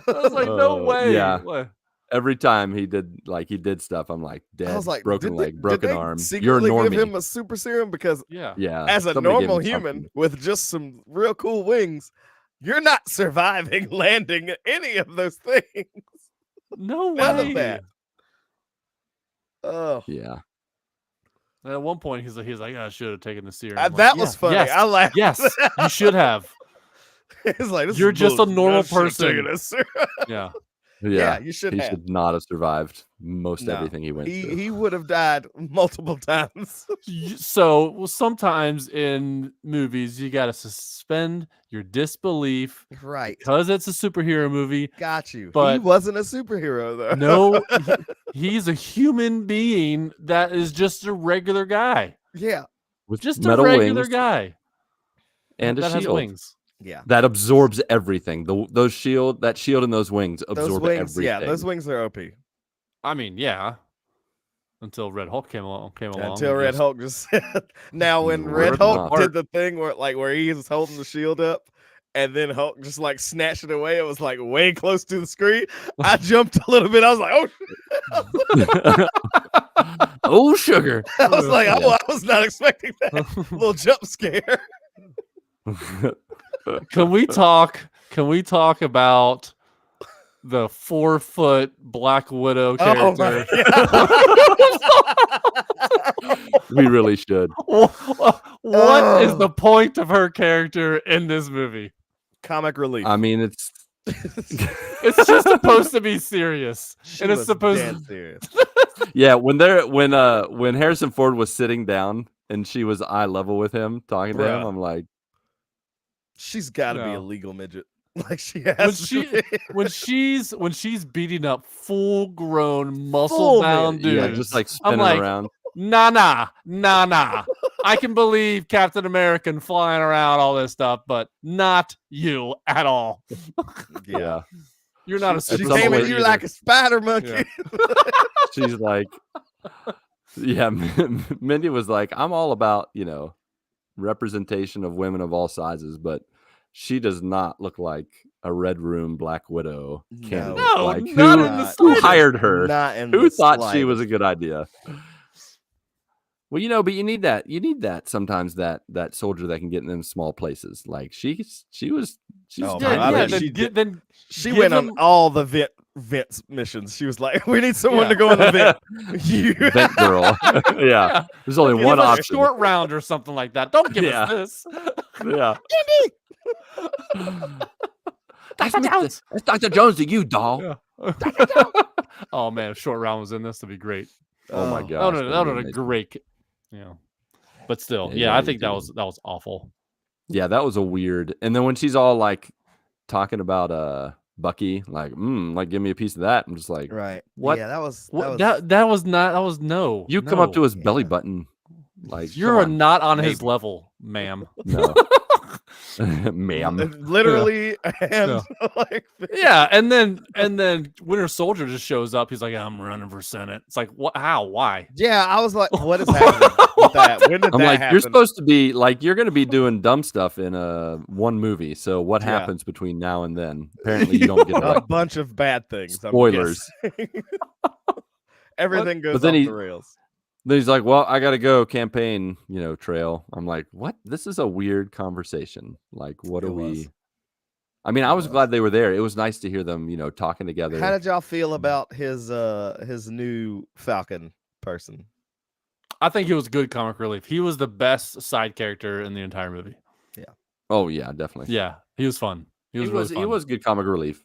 I was like, no Oh, way. yeah. What? Every time he did stuff, I'm like, dead, I was like, broken did leg, they, broken did they arm. You're a secretly give normie. him a super serum? Because Yeah. Yeah. as a somebody gave normal him human something. with just some real cool wings, you're not surviving landing any of those things. No None way. of that. Oh, Yeah. And at one point, he's like, I should have taken the serum. that was funny. Yes, I laughed. yes, you should have. It's like, this You're is just a bullshit. normal I should've person. taken this. Yeah. Yeah, you should He have. should not have survived most No. everything he went through. He would have died multiple times. So sometimes in movies, you got to suspend your disbelief Right. because it's a superhero movie. Got you. He But- wasn't a superhero though. No, he's a human being that is just a regular guy. Yeah. With Just a metal regular wings guy and a that has shield wings. Yeah. that absorbs everything. That shield and those wings Those absorb wings, everything. yeah, those wings are OP. I mean, yeah. Until Red Hulk came along. Until I Red guess. Hulk just now when Red Red Hulk Hulk. did the thing where he was holding the shield up and then Hulk just like snatched it away. It was like way close to the screen. I jumped a little bit. I was like, oh, Oh, sugar. I was like, oh, Yeah. I was not expecting that little jump scare. Can we talk about the 4-foot Black Widow Oh character? my God. We really should. What is Oh. the point of her character in this movie? Comic relief. I mean, it's It's just supposed to be serious. She and it's was supposed dead serious. yeah. When Harrison Ford was sitting down and she was eye level with him, talking to him. Bruh. I'm like, She's got to be a No. legal midget. Like she has to be. when she's beating up full grown muscle Full bound man. dudes. yeah, just like I'm spinning like, around. nah. I can believe Captain America and flying around all this stuff, but not you at all. Yeah. You're not a She super some came soldier at you either. like a spider monkey. Yeah. She's like, yeah. Mindy was like, I'm all about representation of women of all sizes, but she does not look like a Red Room Black Widow candidate. No, like not who, in the who slightest. hired her? Not in Who the thought she was a slightest. good idea? Well, but you need that. You need that sometimes. That soldier that can get in them small places. Like she's Oh, kind I of bet good. she then She give went on him- all the Vince missions. She was like, "We need someone Yeah. to go in the vent." You Vent girl. yeah. There's only Give one us a option. short round or something like that. Don't give Yeah. us this. Yeah. Dr. Jones. That's Dr. Jones to you, doll. Yeah. Oh man, if short round was in this, that'd be great. Oh my Oh. god. That would have a great. But still, Yeah, I you think that do. was awful. Yeah, that was a weird. And then when she's all like talking about Bucky, like give me a piece of that. I'm just like, Right. What? Yeah, that was That was no. you come up to his belly Yeah. button, like You're come on, not on his maybe. level, ma'am. no, ma'am. literally and like Yeah, and then Winter Soldier just shows up. He's like, I'm running for Senate. It's like, what? How? Why? yeah, I was like, what is happening with that? When did I'm that like, happen? you're supposed to be like, you're going to be doing dumb stuff in one movie. So what Yeah. happens between now and then? Apparently, you don't get a like bunch of bad things. I'm spoilers. guessing. Everything goes But then off he- the rails. Then he's like, well, I got to go campaign, trail. I'm like, what? This is a weird conversation. Like, what It are we? was. I mean, It I was was. glad they were there. It was nice to hear them, talking together. How did y'all feel about his new Falcon person? I think he was good comic relief. He was the best side character in the entire movie. Oh yeah, definitely. Yeah, he was fun. He was really fun. He was good comic relief.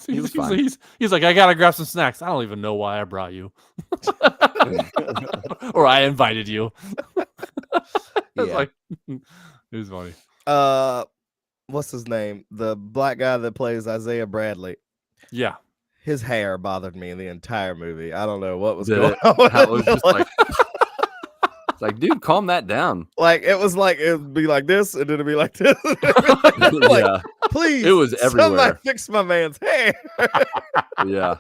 He was fine. He's like, I gotta grab some snacks. I don't even know why I brought you, or I invited you. It's Yeah. like, it was funny. What's his name? The black guy that plays Isaiah Bradley. Yeah, His hair bothered me in the entire movie. I don't know what was Did going it? on. with How it it, was but, just like, it's like, dude, calm that down. like it was like it'd be like this, and then it'd be like this. Like, yeah, please, it was somebody everywhere. fix my man's hair. Yeah,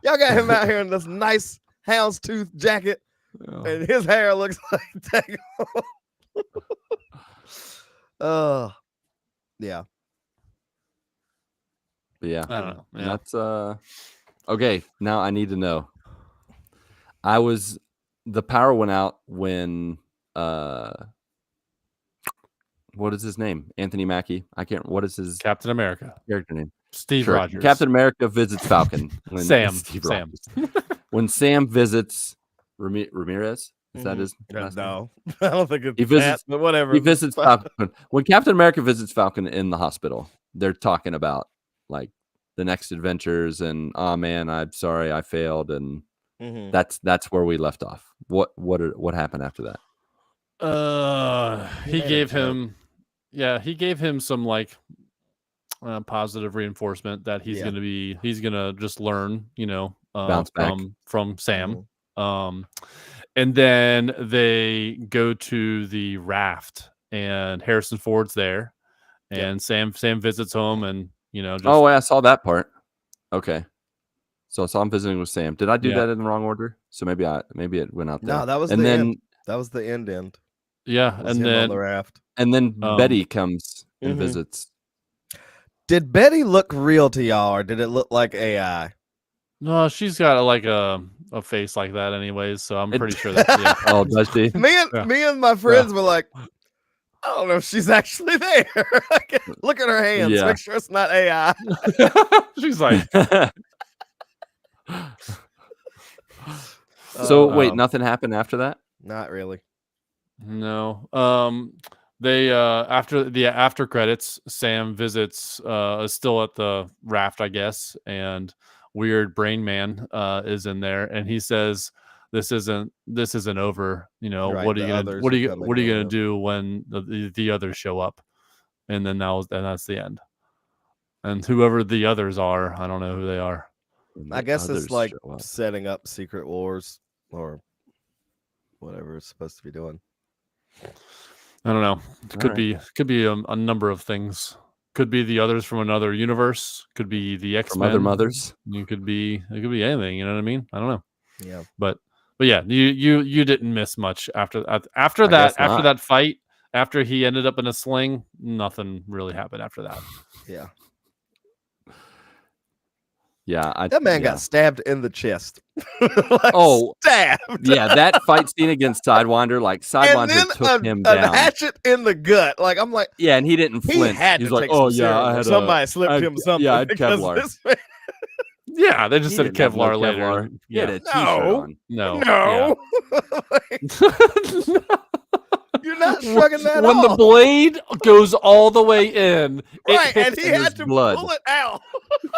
Y'all got him out here in this nice houndstooth jacket, and his hair looks like that. Oh, yeah. But yeah. I don't know. Yeah. That's okay. Now I need to know. The power went out when what is his name? Anthony Mackie. What is his Captain America, character name? Steve Sure. Rogers, Captain America visits Falcon. Sam. Rogers. When Sam visits Ramirez, is that his last name? No, I don't think it's He visits- that, but whatever. He visits Falcon. When Captain America visits Falcon in the hospital, they're talking about like the next adventures and oh man, I'm sorry I failed, and Mhm. that's where we left off. What happened after that? He made a gave joke. he gave him some like positive reinforcement that he's Yeah. gonna just learn, Bounce back. from Sam. Mhm. And then they go to the raft, and Harrison Ford's there, and Sam visits home, and just, Oh, I saw that part. Okay, so I'm visiting with Sam. Did I do Yeah. that in the wrong order? So maybe it went out there. No, that was and the then end. That was the end. yeah, Was and him on then the raft. and then Um, Betty comes and Mhm. visits. Did Betty look real to y'all, or did it look like AI? no, she's got like a face like that, anyways. So I'm It- pretty sure that yeah. Oh, does she? Yeah. Me and my friends were like, I don't know if she's actually there. Look at her hands. Yeah. Make sure it's not AI. She's like, So wait, Um, nothing happened after that? Not really. no. They after the after credits, Sam visits is still at the raft, I guess, and Weird Brain Man is in there, and he says this isn't over. Right, What are the you others what are are you coming what are you or gonna whatever. do when the others show up? And then that's the end. And whoever the others are, I don't know who they are. When I the guess it's others like show up. setting up Secret Wars or whatever it's supposed to be doing. I don't know. Could right. be a number of things. Could be the others from another universe. Could be the X From other Men. mothers. It could be anything. You know what I mean? I don't know. Yeah. But yeah, you didn't miss much after I guess not. that fight. After he ended up in a sling, nothing really happened after that. Yeah. Yeah, That man got stabbed in the chest. Like, Oh, stabbed. yeah, that fight scene against Sidewinder, like And Sidewinder then took him a down. hatchet in the gut. Like, I'm like, Yeah, and he didn't he flinch. had He's to like, take "Oh some yeah, serum I or had somebody slipped him something." yeah, I had because Kevlar. this man- Yeah, they just He said didn't have no Kevlar later. Kevlar. He had Yeah. a t-shirt No. on. No. No. You're not shrugging that when off. the blade goes all the way in, it Right, and hits he and had there's to blood. pull it out.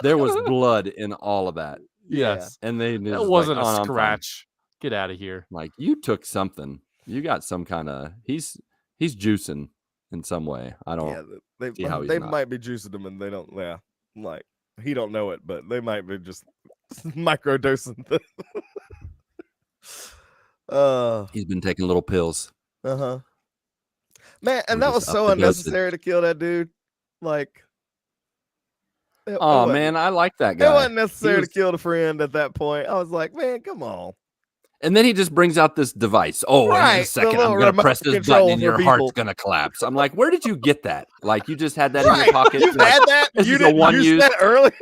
There was blood in all of that, Yes. and they knew That wasn't like, a "Oh, no, I'm fine." scratch. Get out of here. Like you took something. You got some kind of. He's juicing in some way. I don't. Yeah, see how he's they not. might be juicing him, and they don't. Yeah, like he don't know it, but they might be just microdosing. He's been taking little pills. Man, and We're that was just up so the dosage. unnecessary to kill that dude. Like, it Oh wasn't- man, I like that it guy. wasn't necessary was- to kill the friend at that point. I was like, man, come on. And then he just brings out this device. Oh, in Right, a the second, little I'm gonna remote press this control button and for your people. heart's gonna collapse. I'm like, where did you get that? Like, you just had that in Right, your pocket. you've You're like, had that. this You is a didn't one use use. that earlier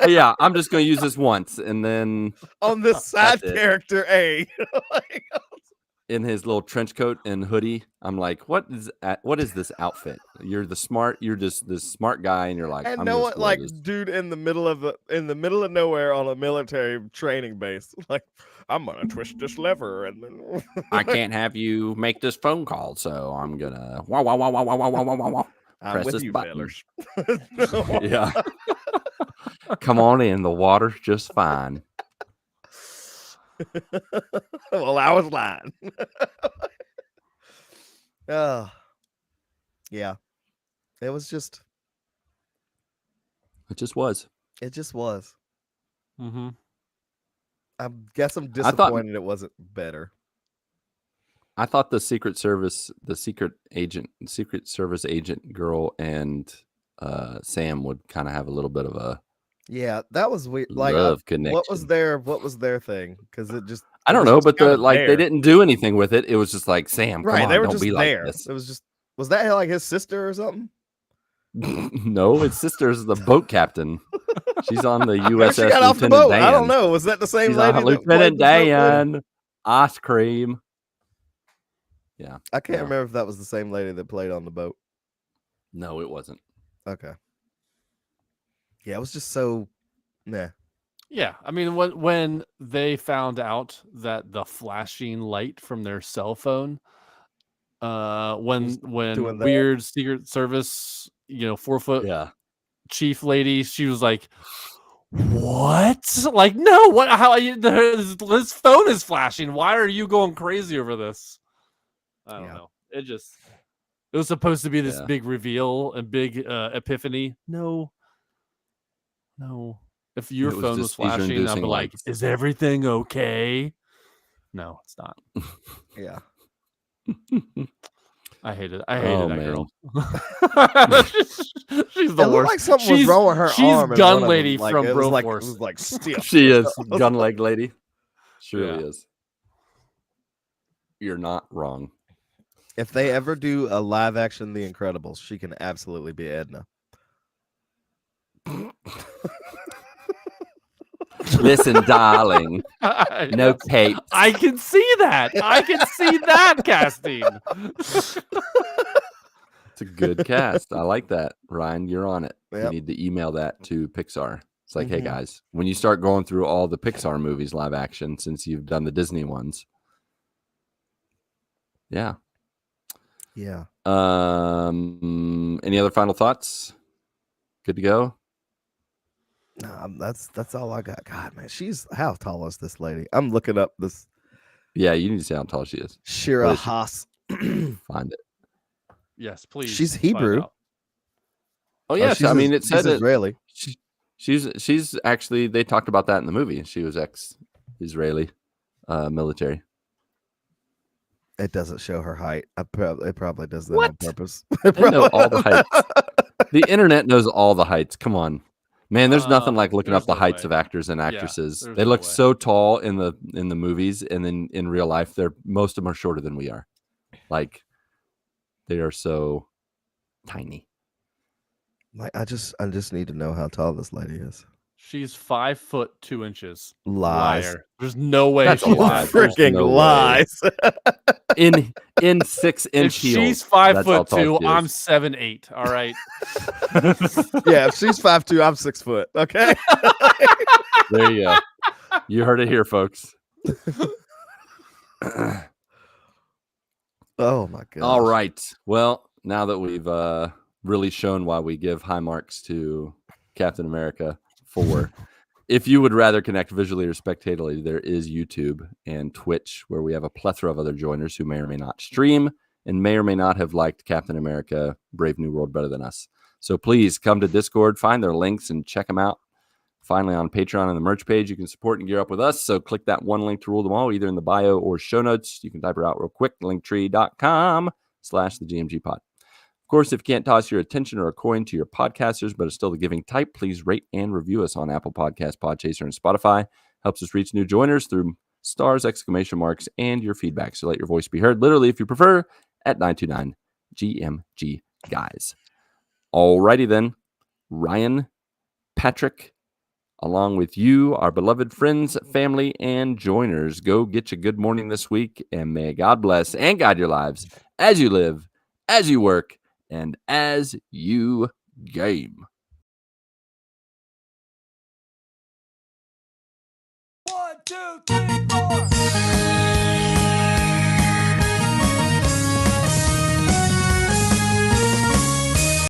Yeah, I'm just gonna use this once, and then on this side That's it. character A. Like, in his little trench coat and hoodie, I'm like, what is this outfit? You're just this smart guy, and you're like, and I'm no just one, gonna wear like, this. dude in the middle of nowhere on a military training base. Like, I'm gonna twist this lever, and then I can't have you make this phone call, so I'm gonna wow wow wow wow wow wow wow wow wow. I'm press with this you, button. fellers. Yeah, come on in. The water's just fine. Well, I was lying. Yeah. It was just. It just was. It just was. Mm-hmm. I guess I'm I thought- disappointed it wasn't better. I thought the Secret Service agent girl and Sam would kind of have a little bit of a Yeah, that was weird. Like, love connection. what was their thing? Because it just. I it don't was know, just but kinda they there. didn't do anything with it. It was just like, Sam, come Right, on, they were don't just be there. like this. It was just. Was that like his sister or something? No, his sister's the boat captain. She's on the Maybe USS she got off the Lieutenant boat. Dan. I don't know. Was that the same She's lady? on that Lieutenant played the boat lady? Dan. Ice cream. Yeah. I can't No. remember if that was the same lady that played on the boat. No, it wasn't. Okay. Yeah, it was just so. Nah. Yeah, I mean, when they found out that the flashing light from their cell phone, when doing that. weird Secret Service, 4-foot Yeah. chief lady, she was like, "What? Like, no, what? How? This phone is flashing. Why are you going crazy over this?" I don't Yeah. know. It was supposed to be this Yeah. big reveal and big epiphany. No. If your It was phone was just flashing, I'd be seizure-inducing like, lights. "Is everything okay?" No, it's not. Yeah. I hated that Oh, girl. She's It the looked worst. like something was wrong with her she's arm. in Gun one of them. Lady Like, from it was like, it Broforce. was like stiff. She is I was gun like, leg lady. She really Yeah. is. You're not wrong. If they ever do a live action The Incredibles, she can absolutely be Edna. Listen, darling. No capes. I can see that. I can see that casting. It's a good cast. I like that. Ryan, you're on it. You Yep. need to email that to Pixar. It's like, hey Mhm. guys, when you start going through all the Pixar movies live action, since you've done the Disney ones. Yeah. Yeah. Any other final thoughts? Good to go. No, that's all I got. God, man, how tall is this lady? I'm looking up this. Yeah, you need to see how tall she is. Shira Where is she? Haas. Find it. Yes, please. She's find Hebrew. out. Oh yes, I mean it she's said it. Israeli. She's actually they talked about that in the movie. She was ex-Israeli military. It doesn't show her height. It probably does that on What? purpose. They know all the heights. The internet knows all the heights. Come on, man. There's nothing like looking up there's the no heights way. of actors and actresses. there's They no look way. so tall in the movies, and then in real life, most of them are shorter than we are. Like they are so tiny. Like I just need to know how tall this lady is. She's 5'2". Lies. Liar. There's no way That's a she's lie. that tall. Freaking no way. lies. In 6-inch If she's heels. 5'2", she is. I'm 7'8". All right. Yeah, if she's 5'2", I'm 6 foot. Okay. There you go. You heard it here, folks. Oh my god. All right. Well, now that we've really shown why we give high marks to Captain America 4, if you would rather connect visually or spectatorly, there is YouTube and Twitch, where we have a plethora of other joiners who may or may not stream and may or may not have liked Captain America Brave New World better than us. So please come to Discord, find their links, and check them out. Finally, on Patreon and the merch page, you can support and gear up with us. So click that one link to rule them all, either in the bio or show notes. You can type it out real quick, linktree.com/thegmgpod. Of course, if you can't toss your attention or a coin to your podcasters, but are still the giving type, please rate and review us on Apple Podcasts, Podchaser, and Spotify. Helps us reach new joiners through stars, exclamation marks, and your feedback. So let your voice be heard, literally, if you prefer, at 929-GMG Guys. Alrighty then, Ryan, Patrick, along with you, our beloved friends, family, and joiners, go get you good morning this week, and may God bless and guide your lives as you live, as you work, and as you game. 1, 2, 3, 4.